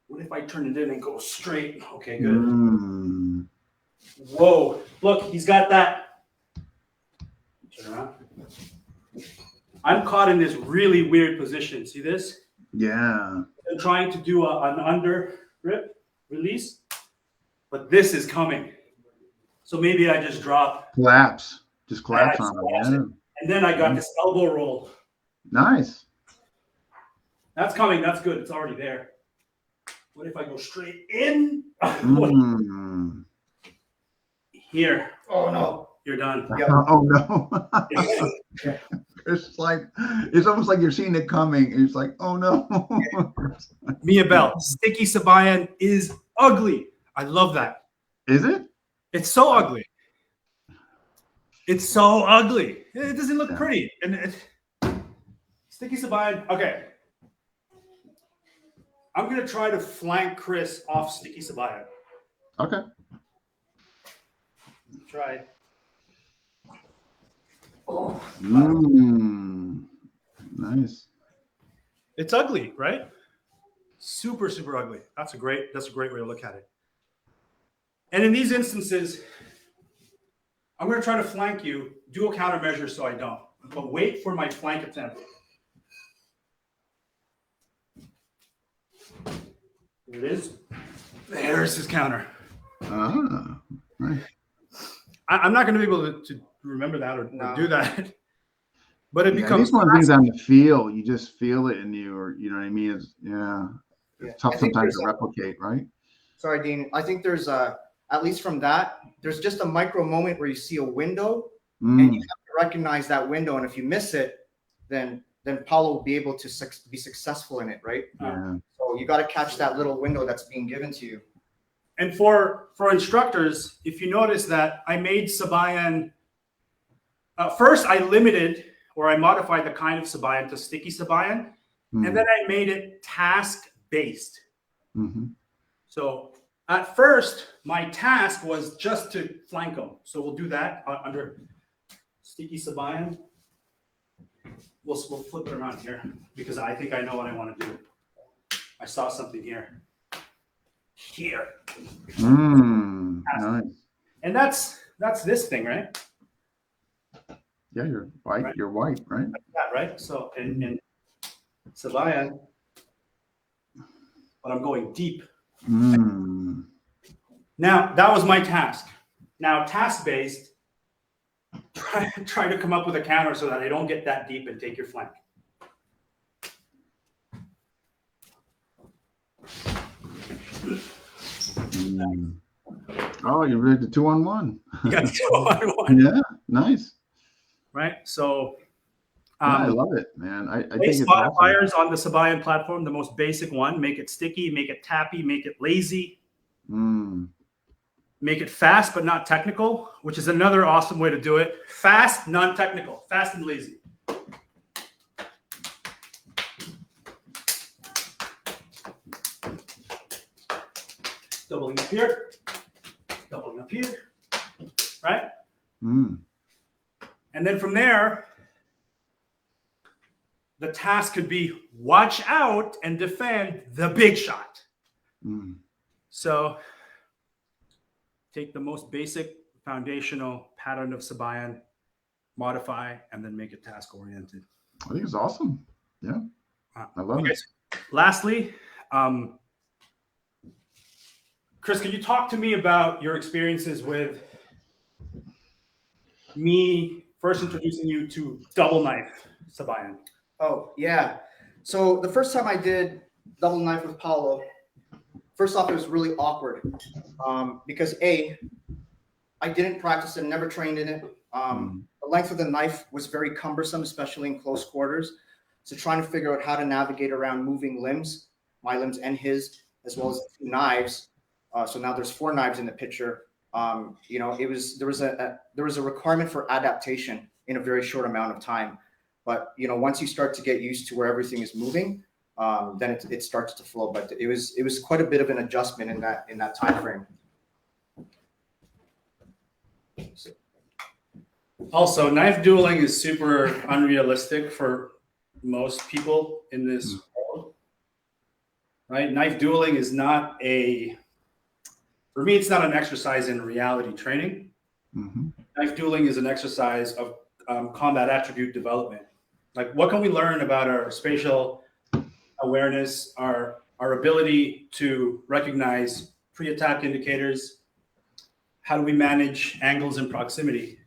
What if I turn it in and go straight? Okay, good. Whoa, look, he's got that. Turn around. I'm caught in this really weird position. See this? Yeah. I'm trying to do an under grip release, but this is coming. So maybe I just drop. Collapse. Just collapse on it. Yeah. And then I got this elbow roll. Nice. That's coming. That's good. It's already there. What if I go straight in? Here. Oh, no. You're done. Yep. Oh, no. It's like, it's almost like you're seeing it coming. And it's like, oh, no. Mia Bell, Sticky Sabayan is ugly. I love that. Is it? It's so ugly. It's so ugly. It doesn't look pretty. And Sticky Sabayan, okay. I'm going to try to flank Chris off Sticky Sabayan. Okay. Try. Oh. Nice. It's ugly, right? Super, super ugly. That's a great way to look at it. And in these instances, I'm going to try to flank you, do a countermeasure so I don't. But wait for my flank attempt. Here it is. There's his counter. Right. I'm not going to be able to remember that or do that. But it becomes these one of things on the feel. You just feel it in you, or you know what I mean? It's tough sometimes to replicate, right? Sorry, Dean. I think there's at least from that, there's just a micro moment where you see a window and you have to recognize that window. And if you miss it, then Paulo will be able to be successful in it, right? So you got to catch that little window that's being given to you. And for instructors, if you notice that I made Sabayan, first I limited or I modified the kind of Sabayan to Sticky Sabayan, and then I made it task-based. So at first, my task was just to flank them. So we'll do that under Sticky Sabayan. We'll flip it around here because I think I know what I want to do. I saw something here. Here. Nice. And that's this thing, right? Yeah, you're white. Right. You're white, right? That, right? So in Sabayan, but I'm going deep. Now that was my task. Now task-based, try to come up with a counter so that I don't get that deep and take your flank. Oh, you did the 2-on-1. You got the 2-on-1. Yeah, nice. Right. So I love it, man. I think base it's modifiers awesome. on the Sabayan platform, the most basic one, make it sticky, make it tappy, make it lazy. Make it fast but not technical, which is another awesome way to do it. Fast, non-technical. Fast and lazy. Doubling up here. Doubling up here. Right? And then from there, the task could be watch out and defend the big shot. So take the most basic foundational pattern of Sabayan, modify, and then make it task oriented. I think it's awesome. Yeah, I love it. Lastly, Chris, can you talk to me about your experiences with me first introducing you to double knife Sabayan? Oh, yeah. So the first time I did double knife with Paulo, first off, it was really awkward because I didn't practice and never trained in it. The length of the knife was very cumbersome, especially in close quarters. So trying to figure out how to navigate around moving limbs, my limbs and his, as well as 2 knives. So now there's 4 knives in the picture. You know, there was a requirement for adaptation in a very short amount of time. But you know, once you start to get used to where everything is moving, then it starts to flow. But it was quite a bit of an adjustment in that time frame. Also, knife dueling is super unrealistic for most people in this world, right? Knife dueling is not for me, it's not an exercise in reality training. Knife dueling is an exercise of combat attribute development. Like, what can we learn about our spatial awareness, our ability to recognize pre-attack indicators? How do we manage angles and proximity?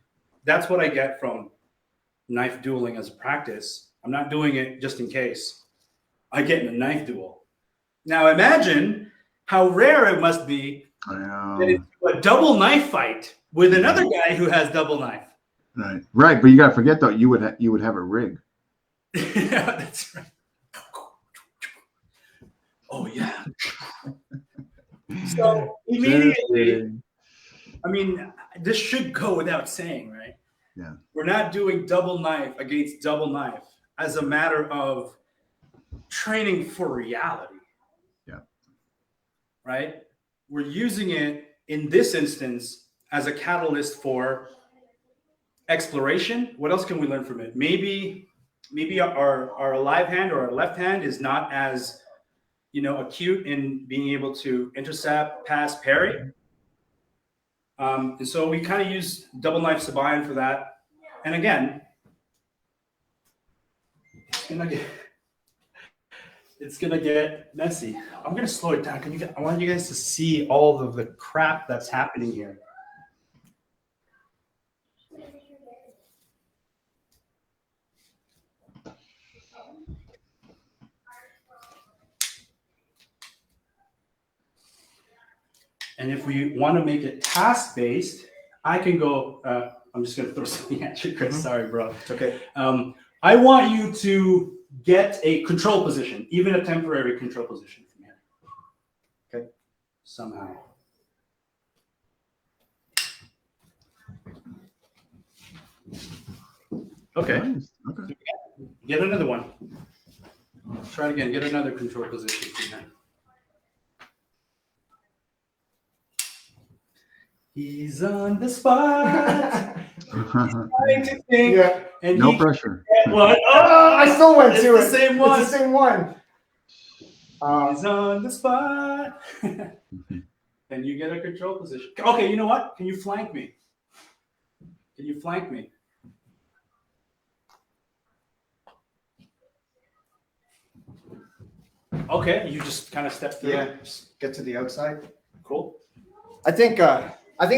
That's what I get from knife dueling as a practice. I'm not doing it just in case. I get in a knife duel. Now imagine how rare it must be to get into a double knife fight with another guy who has double knife. Right, but you gotta forget though, you would have a rig. Yeah, that's right. Oh yeah. So immediately, I mean, this should go without saying, right? Yeah. We're not doing double knife against double knife as a matter of training for reality. Yeah. Right? We're using it in this instance as a catalyst for exploration. What else can we learn from it? Maybe our live hand or our left hand is not as, you know, acute in being able to intercept, pass, parry. And so we kind of use double knife Sabayan for that. And again, it's gonna get messy. I'm gonna slow it down. I want you guys to see all of the crap that's happening here. And if we want to make it task-based, I can go, I'm just going to throw something at you, Chris. Sorry, bro. It's okay. I want you to get a control position, even a temporary control position from here. Okay. Somehow. Okay. Nice. Okay. Get another one. Try it again. Get another control position from here. He's on the spot. He's trying to think. Yeah. And No pressure. What? Oh, I still went it's to the it. Same one. It's the same one. He's on the spot. And you get a control position. Okay, you know what? Can you flank me? Can you flank me? Okay, you just kind of step through. Yeah, just get to the outside. Cool. I think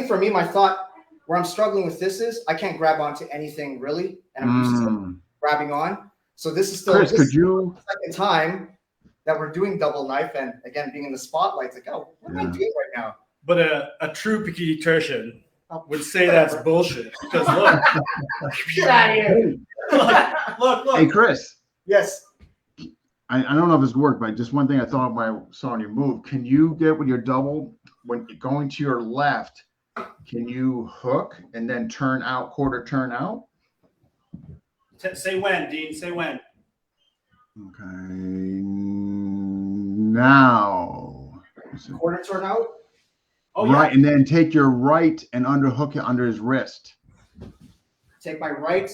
for me, my thought where I'm struggling with this is I can't grab onto anything really, and I'm used to grabbing on. So this is still Chris, the second time that we're doing double knife, and again being in the spotlight, it's like, oh, what am I doing right now? But a true pediatrician would say that's bullshit. Because look, Get out of here! look. Hey, Chris. Yes. I don't know if this worked, but just one thing I thought when I saw on your move, can you get with your double, when you're going to your left, can you hook and then turn out, quarter turn out? Say when, Dean, say when. Okay. Now. Quarter turn out? Oh, right, yeah. and then take your right and underhook it under his wrist. Take my right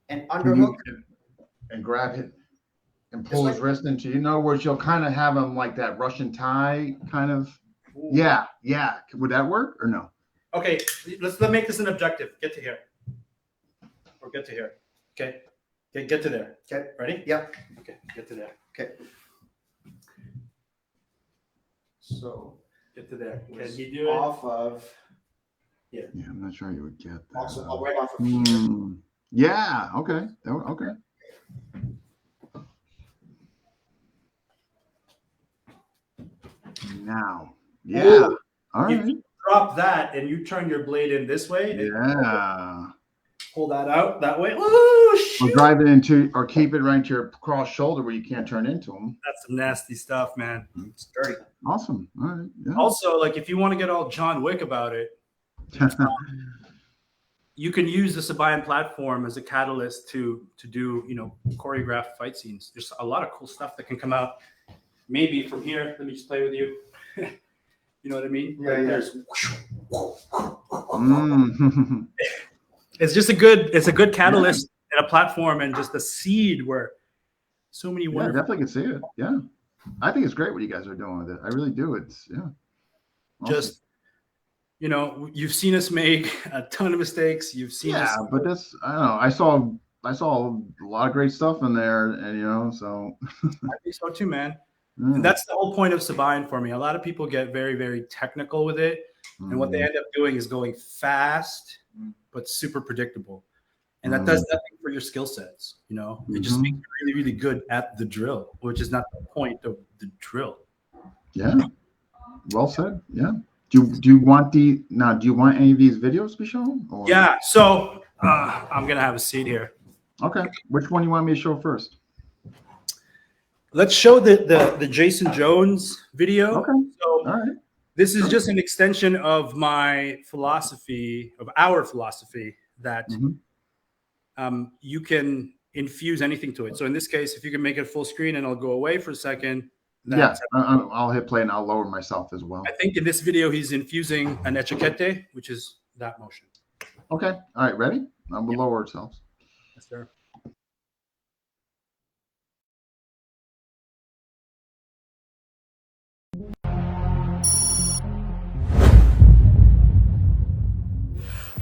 and underhook. And grab it. And pull his wrist into, where she'll kind of have him like that Russian tie kind of. Ooh. Yeah. Would that work or no? Okay, let's make this an objective. Get to here. Or get to here. Okay. Get to there. Okay. Ready? Yep. Okay, get to there. Okay. So get to there. Can you do it? Off of. Yeah, I'm not sure you would get that. Also, right off of here. Yeah. Okay. Okay. Now. Yeah. Ooh, all right. You drop that and you turn your blade in this way. Yeah. Pull that out that way. Ooh, shoot. Or drive it into, or keep it right to your cross shoulder where you can't turn into them. That's some nasty stuff, man. It's dirty. Awesome. All right. Yeah. Also, like if you want to get all John Wick about it, you can use the Sabayan platform as a catalyst to do, choreographed fight scenes. There's a lot of cool stuff that can come out. Maybe from here, let me just play with you. You know what I mean? Yeah, There's it's just a good catalyst and a platform and just a seed where so many wonderful. Yeah, definitely can see it. Yeah. I think it's great what you guys are doing with it. I really do. It's awesome. Just you've seen us make a ton of mistakes. You've seen us. Yeah, but that's I don't know. I saw a lot of great stuff in there, and so. I think so too, man. And that's the whole point of Sabayan for me. A lot of people get very, very technical with it, and what they end up doing is going fast, but super predictable, and that does nothing for your skill sets. It just makes you really, really good at the drill, which is not the point of the drill. Yeah, well said. Yeah. Do you want any of these videos to be shown? Or? Yeah. So I'm gonna have a seat here. Okay. Which one you want me to show first? Let's show the Jason Jones video. Okay. So all right. This is just an extension of my philosophy, of our philosophy, that you can infuse anything to it. So in this case, if you can make it full screen and I'll go away for a second. I'll hit play and I'll lower myself as well. I think in this video, he's infusing an etiquette, which is that motion. Okay. All right. Ready? We'll lower ourselves. Yes, sir.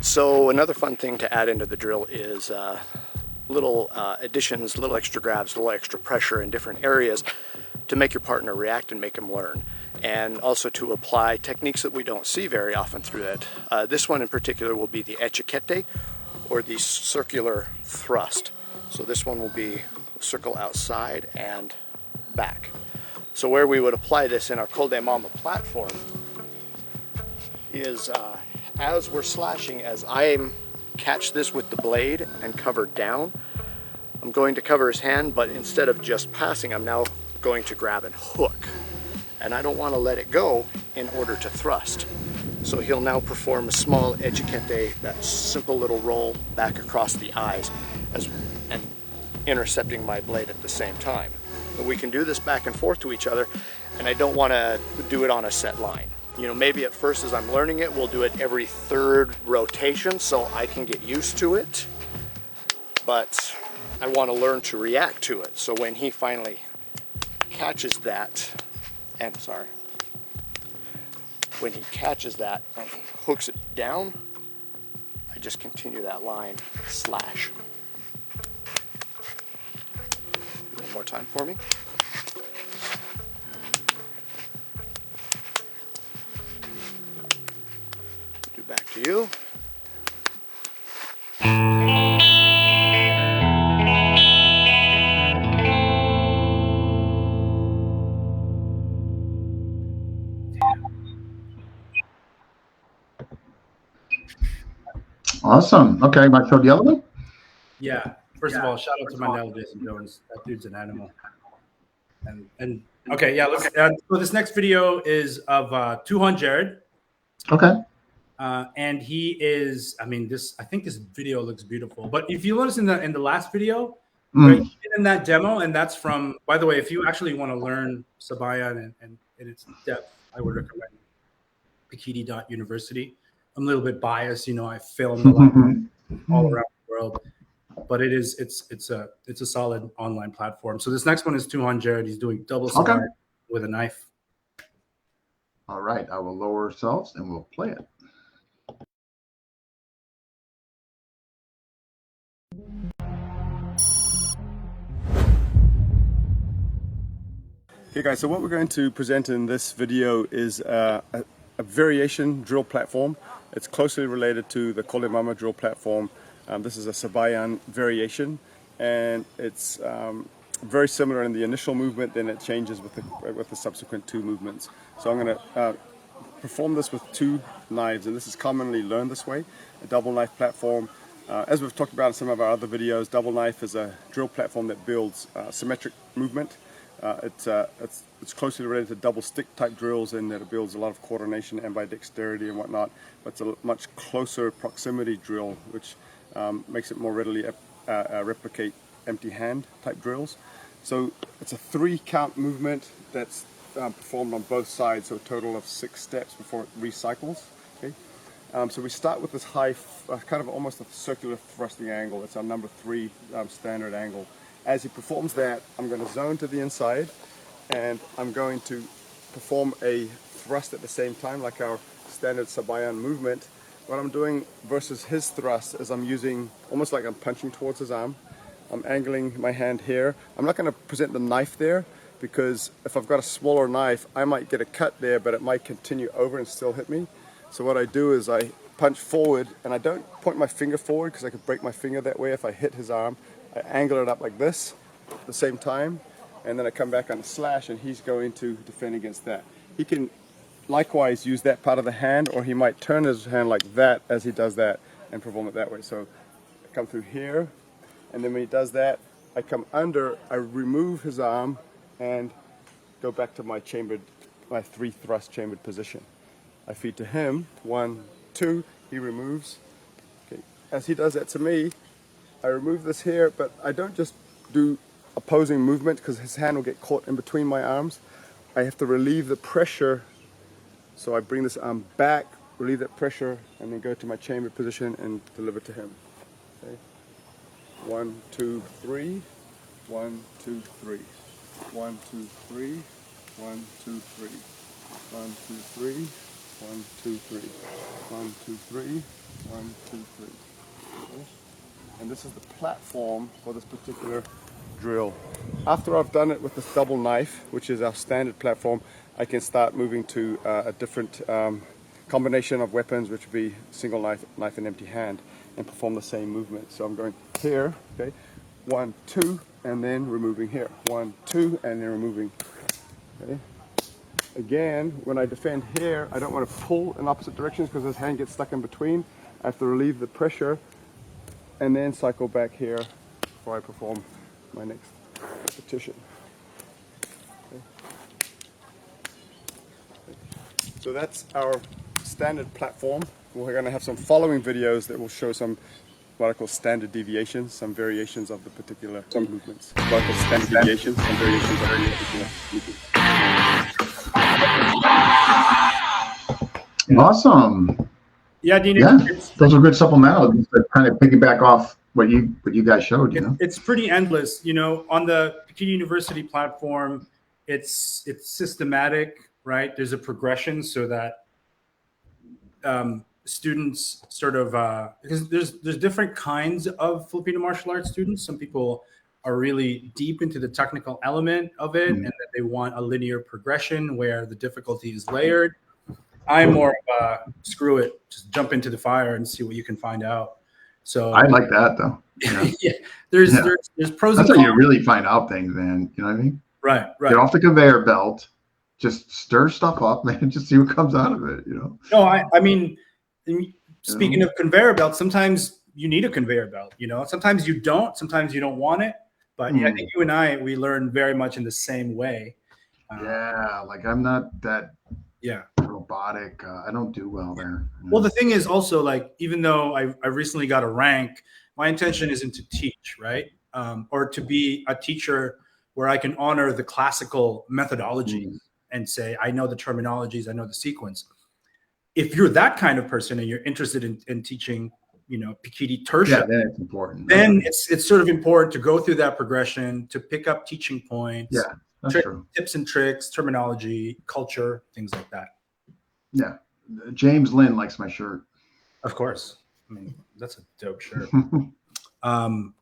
So another fun thing to add into the drill is little additions, little extra grabs, little extra pressure in different areas to make your partner react and make them learn. And also to apply techniques that we don't see very often through it. This one in particular will be the etiquette or the circular thrust. So this one will be circle outside and back. So where we would apply this in our Col de Mama platform is as we're slashing, as I catch this with the blade and cover down, I'm going to cover his hand, but instead of just passing, I'm now going to grab and hook. And I don't want to let it go in order to thrust. So he'll now perform a small etiquette, that simple little roll back across the eyes and intercepting my blade at the same time. But we can do this back and forth to each other, and I don't want to do it on a set line. Maybe at first as I'm learning it, we'll do it every third rotation so I can get used to it. But I want to learn to react to it. So when he finally catches that, when he catches that and hooks it down, I just continue that line, slash. One more time for me. Back to you. Awesome. Okay, might show the other one? Yeah. First of all, shout out to my dad, Jason Jones. That dude's an animal. And okay, yeah. Let's. So this next video is of Tuhon Jared. Okay. And he is. I think this video looks beautiful. But if you notice in the last video, right, in that demo, and that's from. By the way, if you actually want to learn Sabayan and its depth, I would recommend Pikiti.University. I'm a little bit biased, I filmed a lot all around the world. but it's a solid online platform. So this next one is 200. He's doing double Okay. side with a knife. All right, I will lower ourselves and we'll play it. Okay guys, so what we're going to present in this video is a variation drill platform. It's closely related to the Kolemama drill platform. This is a Sabayan variation, and it's very similar in the initial movement, then it changes with the subsequent two movements. So I'm going to perform this with two knives, and this is commonly learned this way, a double knife platform. As we've talked about in some of our other videos, double knife is a drill platform that builds symmetric movement. It's closely related to double stick type drills in that it builds a lot of coordination, ambidexterity and whatnot, but it's a much closer proximity drill, which makes it more readily replicate empty hand type drills. So it's a 3-count movement that's performed on both sides, so a total of 6 steps before it recycles. Okay? So we start with this high, kind of almost a circular thrusting angle. It's our number 3 standard angle. As he performs that, I'm going to zone to the inside, and I'm going to perform a thrust at the same time, like our standard Sabayan movement. What I'm doing versus his thrust is I'm using, almost like I'm punching towards his arm. I'm angling my hand here. I'm not going to present the knife there, because if I've got a smaller knife, I might get a cut there, but it might continue over and still hit me. So what I do is I punch forward, and I don't point my finger forward because I could break my finger that way if I hit his arm. I angle it up like this at the same time, and then I come back on a slash, and he's going to defend against that. He can likewise use that part of the hand, or he might turn his hand like that as he does that and perform it that way. So I come through here, and then when he does that, I come under, I remove his arm and go back to my 3 thrust chambered position. I feed to him, 1, 2, he removes. Okay. As he does that to me, I remove this here, but I don't just do opposing movement because his hand will get caught in between my arms. I have to relieve the pressure, so I bring this arm back, relieve that pressure, and then go to my chamber position and deliver to him. Okay. 1, 2, 3, 1, 2, 3, 1, 2, 3, 1, 2, 3, 1, 2, 3, 1, 2, 3, 1, 2, 3, 1, 2, 3. Okay. And this is the platform for this particular drill. After I've done it with this double knife, which is our standard platform, I can start moving to a different combination of weapons, which would be single knife, knife and empty hand, and perform the same movement. So I'm going here, okay, 1, 2, and then removing here, 1, 2, and then removing. Okay. Again, when I defend here, I don't want to pull in opposite directions because his hand gets stuck in between. I have to relieve the pressure and then cycle back here before I perform my next repetition. Okay. So that's our standard platform. We're going to have some following videos that will show some what I call standard deviations, some variations of the particular movements. What I call standard deviations, some variations of the particular movements. Awesome. Yeah, Dean. Yeah, those are good supplemental, just to kind of piggyback off what you guys showed. You know, it's pretty endless. You know, on the Peking University platform, it's systematic, right? There's a progression so that students sort of because there's different kinds of Filipino martial arts students. Some people are really deep into the technical element of it, and then they want a linear progression where the difficulty is layered. I'm more of a screw it, just jump into the fire and see what you can find out. So I like that though. Yeah, yeah, there's pros and that's how cons. you really find out things, man. You know what I mean? Right. Get off the conveyor belt, just stir stuff up, man. Just see what comes out of it. You know? No, I mean, speaking of conveyor belt, sometimes you need a conveyor belt. You know, sometimes you don't. Sometimes you don't want it. But I think you and I, we learn very much in the same way. Yeah, like I'm not that. Yeah. Robotic. I don't do well there. Well, the thing is also, like, even though I recently got a rank, my intention isn't to teach, right? Or to be a teacher where I can honor the classical methodology and say, I know the terminologies, I know the sequence. If you're that kind of person and you're interested in teaching Pikiti Yeah, Tertia, that's important. then it's sort of important to go through that progression to pick up teaching points, Yeah, that's true. tips and tricks, terminology, culture, things like that. Yeah. James Lynn likes my shirt. Of course. I mean, that's a dope shirt.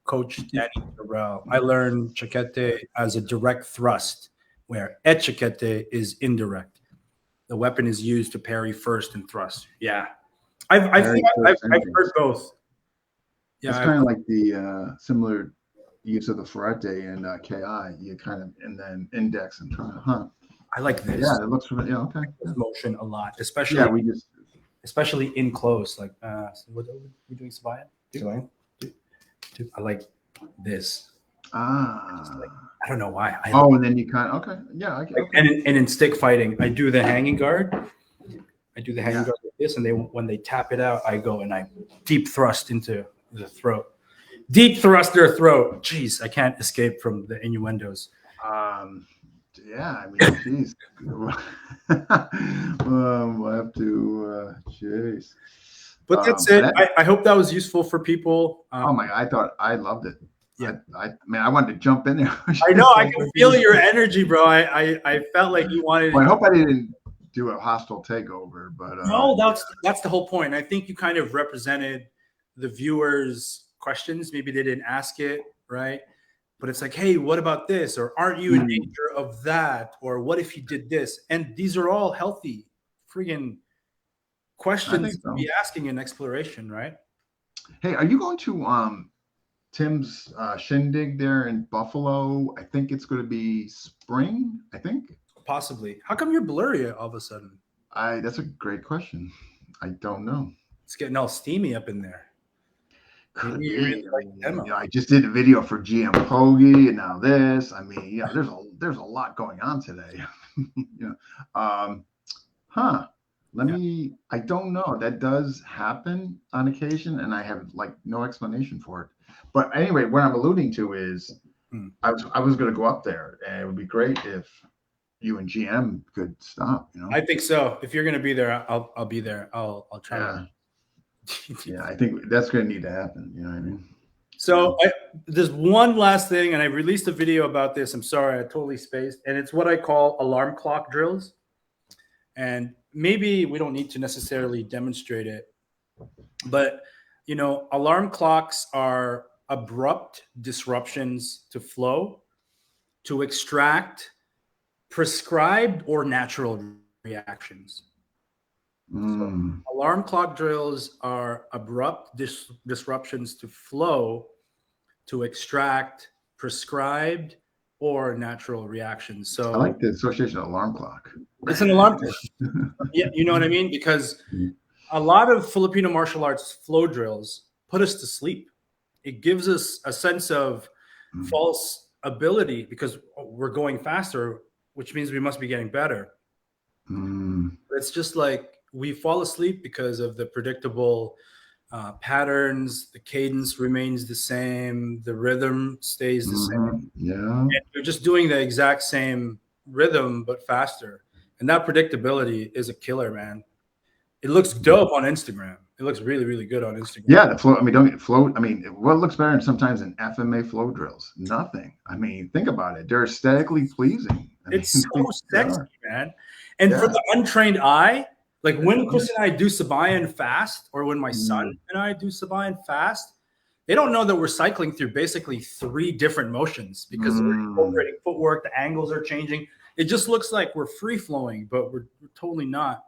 Coach Danny Terrell. I learned chiquete as a direct thrust, where chiquete is indirect. The weapon is used to parry first and thrust. Yeah, I've heard both. Yeah, it's kind of like the similar use of the Ferrete and KI. You kind of and then index and try. I like this. Yeah, it looks really okay. This motion a lot, especially especially in close. Like, what are we doing, Sabayan? I like this. I don't know why. And then you kind of And in stick fighting, I do the hanging guard. Guard like this, and when they tap it out, I go and I deep thrust into the throat. Deep thrust their throat. Jeez, I can't escape from the innuendos. Yeah, I mean, geez. We'll have to, jeez. But that's it. I hope that was useful for people. I loved it. Yeah, I wanted to jump in there. I know. I can feel your energy, bro. I felt like you wanted. Well, I hope I didn't do a hostile takeover, but no, that's the whole point. I think you kind of represented the viewers' questions. Maybe they didn't ask it right, but it's like, hey, what about this? Or aren't you in danger of that? Or what if you did this? And these are all healthy, friggin' questions to be asking in exploration, right? Hey, are you going to Tim's shindig there in Buffalo? I think it's going to be spring. I think possibly. How come you're blurry all of a sudden? That's a great question. I don't know. It's getting all steamy up in there. I just did a video for GM Hoagie, and now this. I mean, there's a lot going on today. I don't know. That does happen on occasion, and I have no explanation for it. But anyway, what I'm alluding to is I was going to go up there, and it would be great if you and GM could stop. I think so. If you're going to be there, I'll be there. I'll try. Yeah. Yeah, I think that's going to need to happen. You know what I mean? So there's one last thing, and I released a video about this. I'm sorry, I totally spaced. And it's what I call alarm clock drills. And maybe we don't need to necessarily demonstrate it, but alarm clocks are abrupt disruptions to flow to extract prescribed or natural reactions. So alarm clock drills are abrupt disruptions to flow to extract prescribed or natural reactions. So I like the association of alarm clock. It's an alarm clock. Yeah, you know what I mean? Because a lot of Filipino martial arts flow drills put us to sleep. It gives us a sense of false ability because we're going faster, which means we must be getting better. It's just like we fall asleep because of the predictable patterns. The cadence remains the same. The rhythm stays the same. Yeah. And you're just doing the exact same rhythm, but faster. And that predictability is a killer, man. It looks dope on Instagram. It looks really, really good on Instagram. Yeah, the flow. I mean, don't get flow. I mean, what looks better sometimes in FMA flow drills? Nothing. I mean, think about it. They're aesthetically pleasing. It's so sexy, man. And for the untrained eye, like when Chris and I do Sabayan fast, or when my son and I do Sabayan fast, they don't know that we're cycling through basically 3 different motions because we're incorporating footwork, the angles are changing. It just looks like we're free flowing, but we're totally not.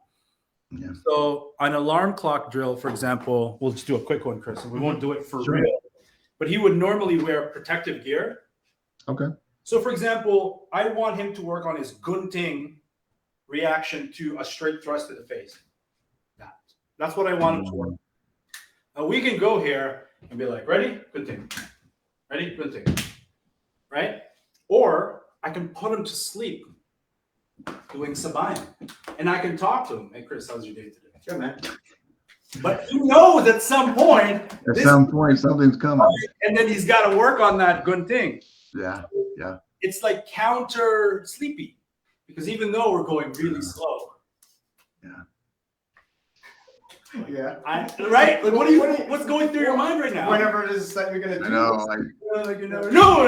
Yeah. So an alarm clock drill, for example, we'll just do a quick one, Chris. We won't do it for real, but he would normally wear protective gear. Okay. So for example, I want him to work on his gunting reaction to a straight thrust to the face. That's what I want him to work. Now we can go here and be like, ready? Gunting. Ready? Gunting. Right? Or I can put him to sleep doing Sabayan. And I can talk to him. Hey, Chris, how's your day today? Sure, man. But he knows at some point. At some point, something's coming. And then he's got to work on that gunting. Yeah, yeah. It's like counter sleepy. Because even though we're going really slow. Yeah. Yeah. Right? Like, what's going through your mind right now? Whenever it is that you're gonna do I know, this. Like, you never know.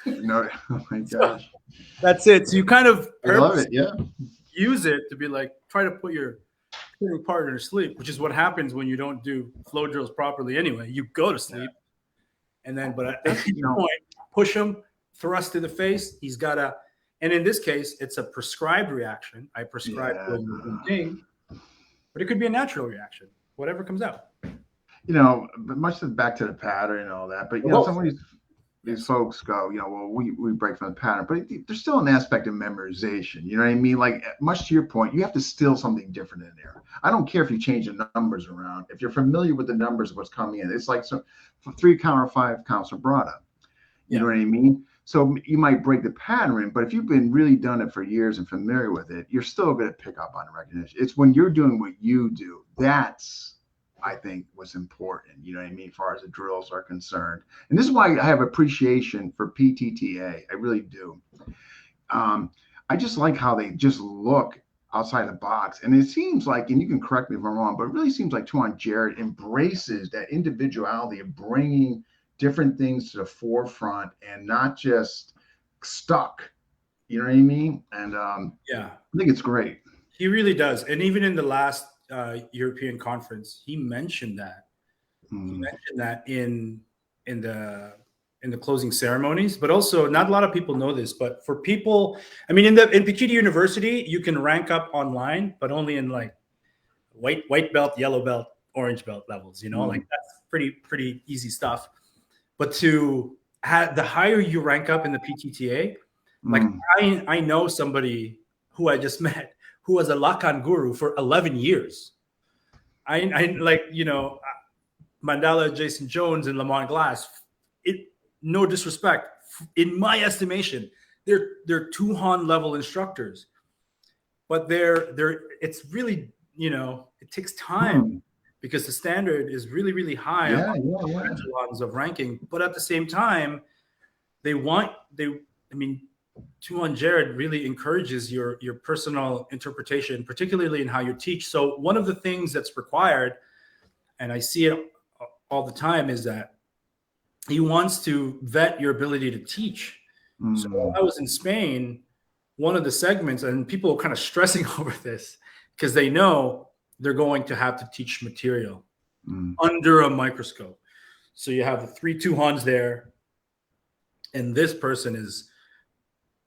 no, oh my gosh, That's it. So you kind of I love it. Yeah, use it to be like, try to put your partner to sleep, which is what happens when you don't do flow drills properly anyway. You go to sleep, and then, but at any point, push him, thrust to the face. He's got to, and in this case, it's a prescribed reaction. I prescribe thing, but it could be a natural reaction, whatever comes out. but much back to the pattern and all that. But some of these folks go, well, we break from the pattern, but there's still an aspect of memorization. You know what I mean? Like, much to your point, you have to still something different in there. I don't care if you change the numbers around. If you're familiar with the numbers of what's coming in, it's like 3 count or 5 counts vibrata. You know what I mean? So you might break the pattern, but if you've been really done it for years and familiar with it, you're still going to pick up on the recognition. It's when you're doing what you do, that's, I think, what's important, you know what I mean, as far as the drills are concerned. And this is why I have appreciation for PTTA. I really do. I just like how they just look outside the box. And it seems like, and you can correct me if I'm wrong, but it really seems like Tuan Jared embraces that individuality of bringing different things to the forefront and not just stuck. You know what I mean? And I think it's great. He really does. And even in the last European conference, he mentioned that. He mentioned that in the closing ceremonies, but also not a lot of people know this, but for people, I mean, in Pichiti University, you can rank up online, but only in like white belt, yellow belt, orange belt levels, like that's pretty easy stuff. But to have the higher you rank up in the PTTA, like I know somebody who I just met who was a Lakan guru for 11 years. I like, Mandala, Jason Jones, and Lamont Glass. No disrespect, in my estimation, they're Tuhan level instructors, but it's really, it takes time because the standard is really, really high echelons of ranking. But at the same time, Tuan Jared really encourages your personal interpretation, particularly in how you teach. So one of the things that's required, and I see it all the time, is that he wants to vet your ability to teach. So when I was in Spain, one of the segments, and people are kind of stressing over this because they know they're going to have to teach material under a microscope. So you have the 3 Tuhans there, and this person is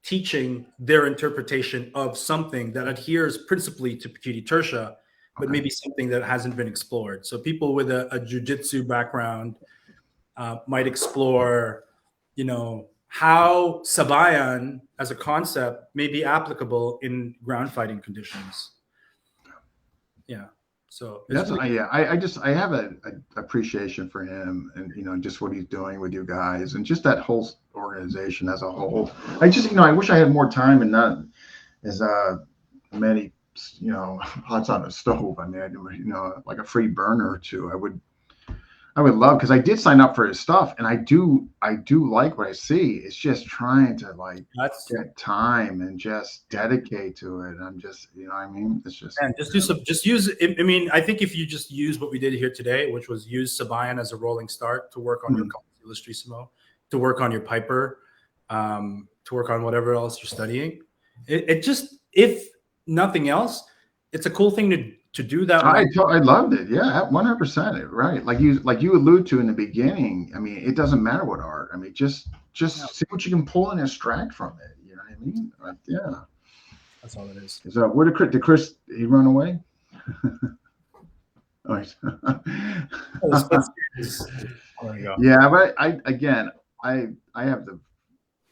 teaching their interpretation of something that adheres principally to Pichiti Tertia, but maybe something that hasn't been explored. So people with a jiu-jitsu background might explore, how Sabayan as a concept may be applicable in ground fighting conditions. Yeah. So that's I have an appreciation for him and just what he's doing with you guys and just that whole organization as a whole. I just I wish I had more time and not as many pots on the stove. I mean, like a free burner or two. I would love, because I did sign up for his stuff and I do like what I see. It's just trying to get time and just dedicate to it. I'm just, it's just, and just use, I mean, I think if you just use what we did here today, which was use Sabayan as a rolling start to work on your Illustrissimo, to work on your Piper, to work on whatever else you're studying. It just, if nothing else, it's a cool thing to do that. I loved it. Yeah, 100%. Right. Like you allude to in the beginning. I mean, it doesn't matter what art. I mean, just see what you can pull and extract from it. You know what I mean? Yeah. That's all it is. So where did Chris he run away? Oh, yeah, but I have the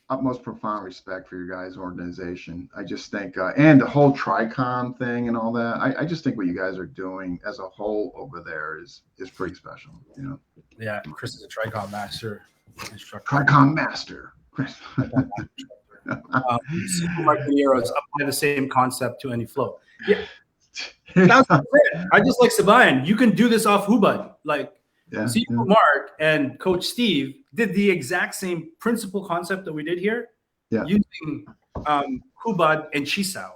utmost profound respect for your guys' organization. I just think, and the whole Tricom thing and all that. I just think what you guys are doing as a whole over there is pretty special. Yeah, Chris is a Tricom master instructor. Tricom master, Chris. Super microneros apply the same concept to any flow. Yeah, that's it. I just like Sabayan. You can do this off Hubad, Mark and Coach Steve did the exact same principal concept that we did here, using Hubad and Chisao.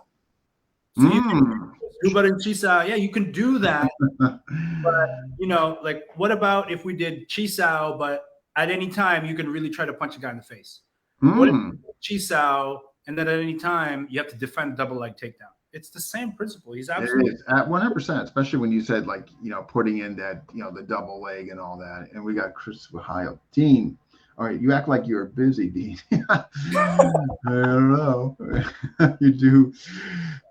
So you can Hubar and Chisao. Yeah, you can do that. But, like, what about if we did Chisao, but at any time you can really try to punch a guy in the face? What if Chisao, and then at any time you have to defend double leg takedown? It's the same principle. He's absolutely at 100%, especially when you said, like, putting in that, the double leg and all that. And we got Chris Wahio. Dean, all right, you act like you're busy, Dean. I don't know. You do,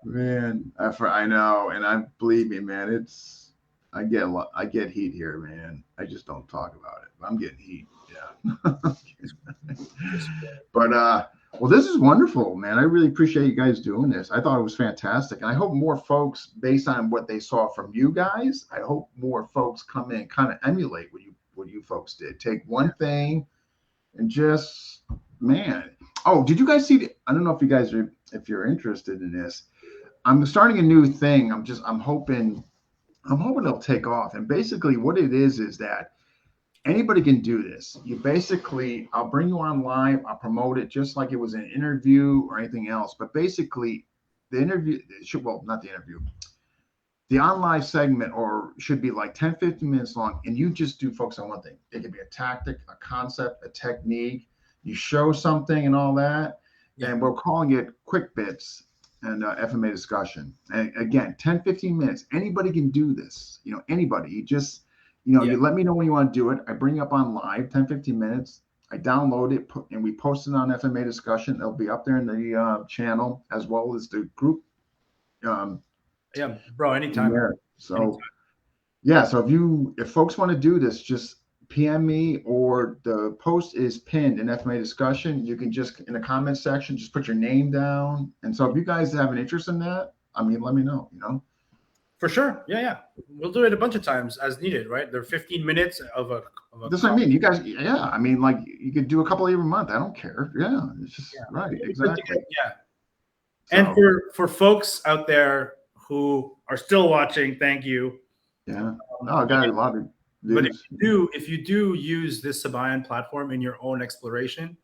man. I know, and believe me, man. I get heat here, man. I just don't talk about it. I'm getting heat. Yeah. But well, this is wonderful, man. I really appreciate you guys doing this. I thought it was fantastic. And I hope more folks, based on what they saw from you guys, I hope more folks come in and kind of emulate what you folks did. Take one thing and just, man. Oh, did you guys see I don't know if you're interested in this. I'm starting a new thing. I'm hoping it'll take off. And basically what it is that anybody can do this. I'll bring you on live. I'll promote it just like it was an interview or anything else. But basically, not the interview. The on live segment should be like 10, 15 minutes long. And you just do focus on one thing. It could be a tactic, a concept, a technique. You show something and all that. Yeah. And we're calling it quick bits and FMA discussion. And again, 10, 15 minutes. Anybody can do this. Anybody. You just... you let me know when you want to do it. I bring it up on live, 10, 15 minutes. I download it, and we post it on FMA discussion. It'll be up there in the channel as well as the group. Yeah, bro, anytime. So, anytime. Yeah, so if folks want to do this, just PM me, or the post is pinned in FMA discussion. You can just, in the comment section, just put your name down. And so if you guys have an interest in that, let me know, For sure. Yeah. We'll do it a bunch of times as needed, right? They're 15 minutes of a That's what I mean. You guys, like you could do a couple every month. I don't care. Yeah. It's just right. Exactly. Yeah. So, and for folks out there who are still watching, thank you. Yeah. No, I got a lot of But if you do use this Sabayan platform in your own exploration,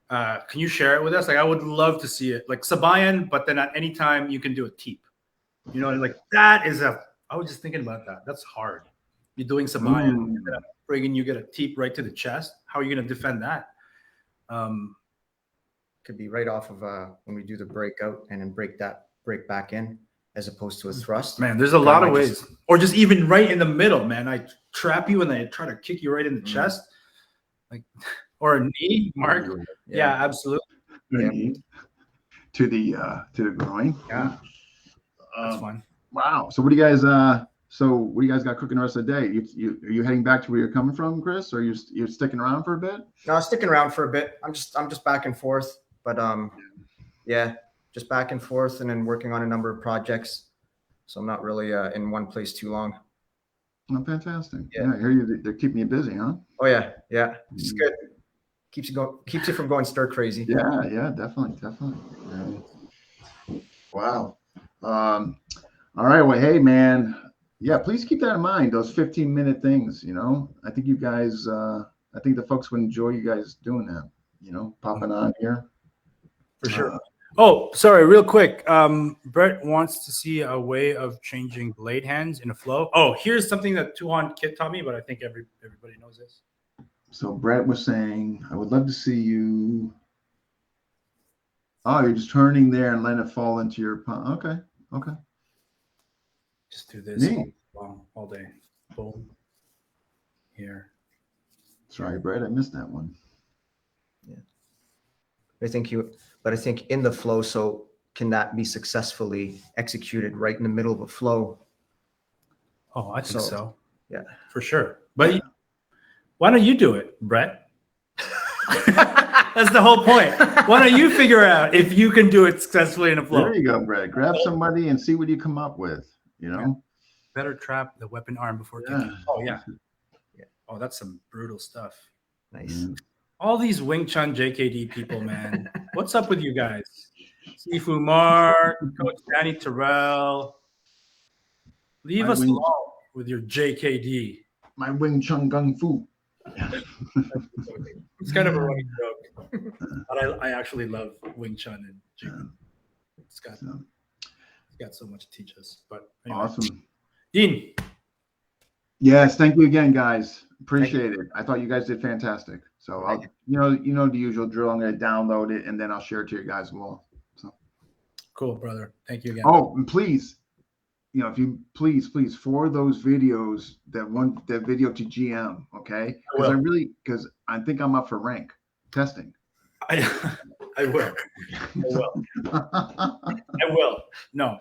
can you share it with us? Like, I would love to see it. Like Sabayan, but then at any time you can do a teep. Like that is I was just thinking about that. That's hard. You're doing Sabayan, you get a teep right to the chest. How are you going to defend that? Could be right off of when we do the breakout and then break back in, as opposed to a thrust. Man, there's a lot of ways. Or just even right in the middle, man. I trap you and I try to kick you right in the chest. Like, or a knee, Mark. Yeah, absolutely. Knee to the groin. Yeah. That's fun. Wow. So what do you guys got cooking the rest of the day? Are you heading back to where you're coming from, Chris, or you're sticking around for a bit? No, sticking around for a bit. I'm just back and forth, but just back and forth, and then working on a number of projects. So I'm not really in one place too long. Oh, fantastic. Yeah, I hear they're keeping you busy, huh? Oh yeah. It's good. Keeps you from going stir crazy. Yeah, definitely. Wow. All right. Well, hey, man. Yeah, please keep that in mind. Those 15-minute things. I think you guys. I think the folks would enjoy you guys doing that. Popping on here. For sure. Oh, sorry. Real quick. Brett wants to see a way of changing blade hands in a flow. Oh, here's something that Tuhan Kit taught me, but I think everybody knows this. So Brett was saying, I would love to see you. Oh, you're just turning there and letting it fall into your palm. Okay. Just do this all day. Boom. Here. Sorry, Brett, I missed that one. Yeah. I think in the flow, so can that be successfully executed right in the middle of a flow? Oh, I think so. Yeah. For sure. But why don't you do it, Brett? That's the whole point. Why don't you figure out if you can do it successfully in a flow? There you go, Brett. Grab somebody and see what you come up with, Better trap the weapon arm before kicking. Oh, yeah. Oh, that's some brutal stuff. Nice. All these Wing Chun JKD people, man. What's up with you guys? Sifu Mark, Coach Danny Terrell. Leave us alone with your JKD. My Wing Chun Gung Fu. It's kind of a running joke. But I actually love Wing Chun and JKD. got so much to teach us. But anyway. Awesome. Dean. Yes, thank you again, guys. Appreciate it. I thought you guys did fantastic. So Thank I'll, you know the usual drill. I'm going to download it and then I'll share it to you guys as well. So Cool, brother. Thank you again. oh, and please, you know, if you please forward those videos, that video to GM, okay? Because I think I'm up for rank testing. I will. I will. No,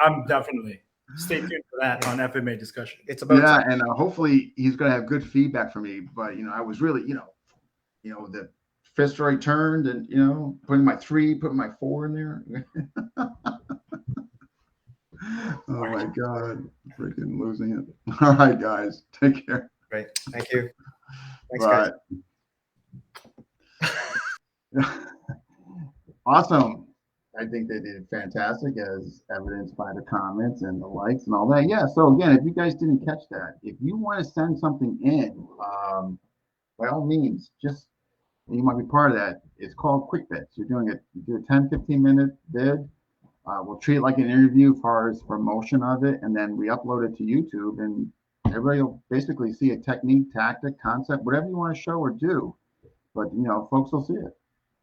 I'm definitely. Stay tuned for that on FMA discussion. It's about time. And hopefully he's going to have good feedback from me. But you know, I was really, you know, the fist right turned, and you know, putting my 3, putting my 4 in there. Oh my God, freaking losing it. All right, guys, take care. Great. Thank you. Thanks, Right. guys. Awesome. I think they did fantastic, as evidenced by the comments and the likes and all that. Yeah. So again, if you guys didn't catch that, if you want to send something in, by all means, just you might be part of that. It's called quick bits. You're doing it. You do a 10-15 minute bid. We'll treat it like an interview as far as promotion of it, and then we upload it to YouTube, and everybody will basically see a technique, tactic, concept, whatever you want to show or do. But you know, folks will see it.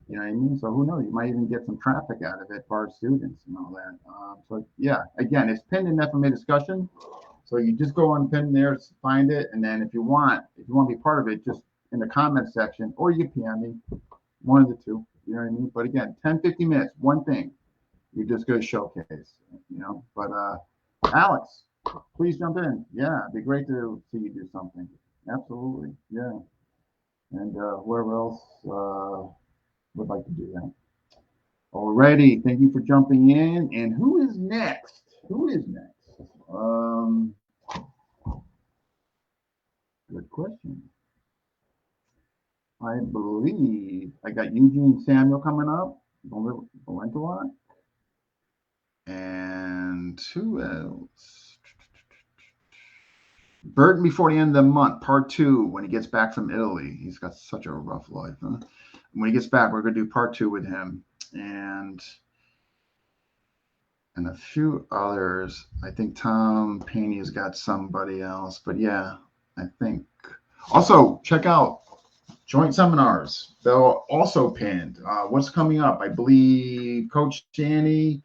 You know what I mean? So who knows? You might even get some traffic out of it for our students and all that. So yeah, again, it's pinned in FMA discussion. So you just go on pin there, find it, and then if you want to be part of it, just in the comment section, or you can PM me, one of the two. You know what I mean? But again, 10-15 minutes, one thing. You're just going to showcase, you know. But Alex, please jump in. Yeah, it'd be great to see you do something. Absolutely, yeah. And whoever else would like to do that. Alrighty, thank you for jumping in. And who is next? Good question. I believe I got Eugene Samuel coming up. Valentine. And who else? Burton before the end of the month, part 2, when he gets back from Italy. He's got such a rough life. Huh? When he gets back, we're going to do part 2 with him. And a few others. I think Tom Payne's got somebody else. But yeah, I think. Also, check out joint seminars. They're also pinned. What's coming up? I believe Coach Chaney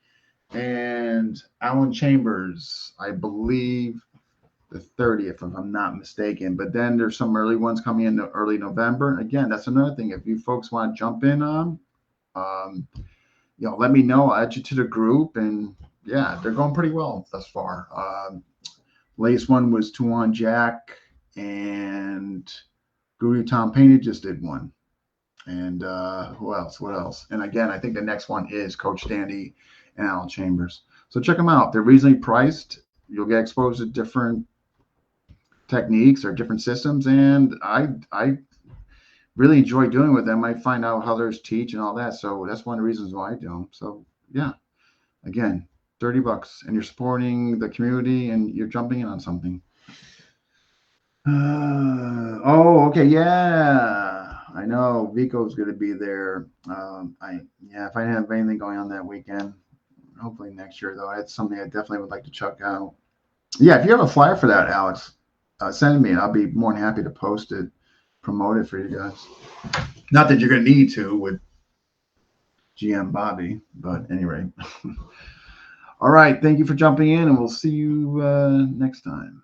and Alan Chambers, I believe the 30th, if I'm not mistaken. But then there's some early ones coming in early November. Again, that's another thing. If you folks want to jump in on, you know, let me know. I'll add you to the group. And yeah, they're going pretty well thus far. Latest one was Tuan Jack and Guru Tom Payne just did one. And who else? What else? And again, I think the next one is Coach Dandy and Alan Chambers. So check them out. They're reasonably priced. You'll get exposed to different techniques or different systems. And I really enjoy doing with them. I find out how others teach and all that. So that's one of the reasons why I do them. So yeah, again, $30 and you're supporting the community and you're jumping in on something. Oh, okay. Yeah, I know Vico's going to be there. If I didn't have anything going on that weekend, hopefully next year though, it's something I definitely would like to check out. Yeah, if you have a flyer for that, Alex, send me and I'll be more than happy to post it, promote it for you guys. Not that you're going to need to with GM Bobby, but anyway. All right. Thank you for jumping in and we'll see you next time.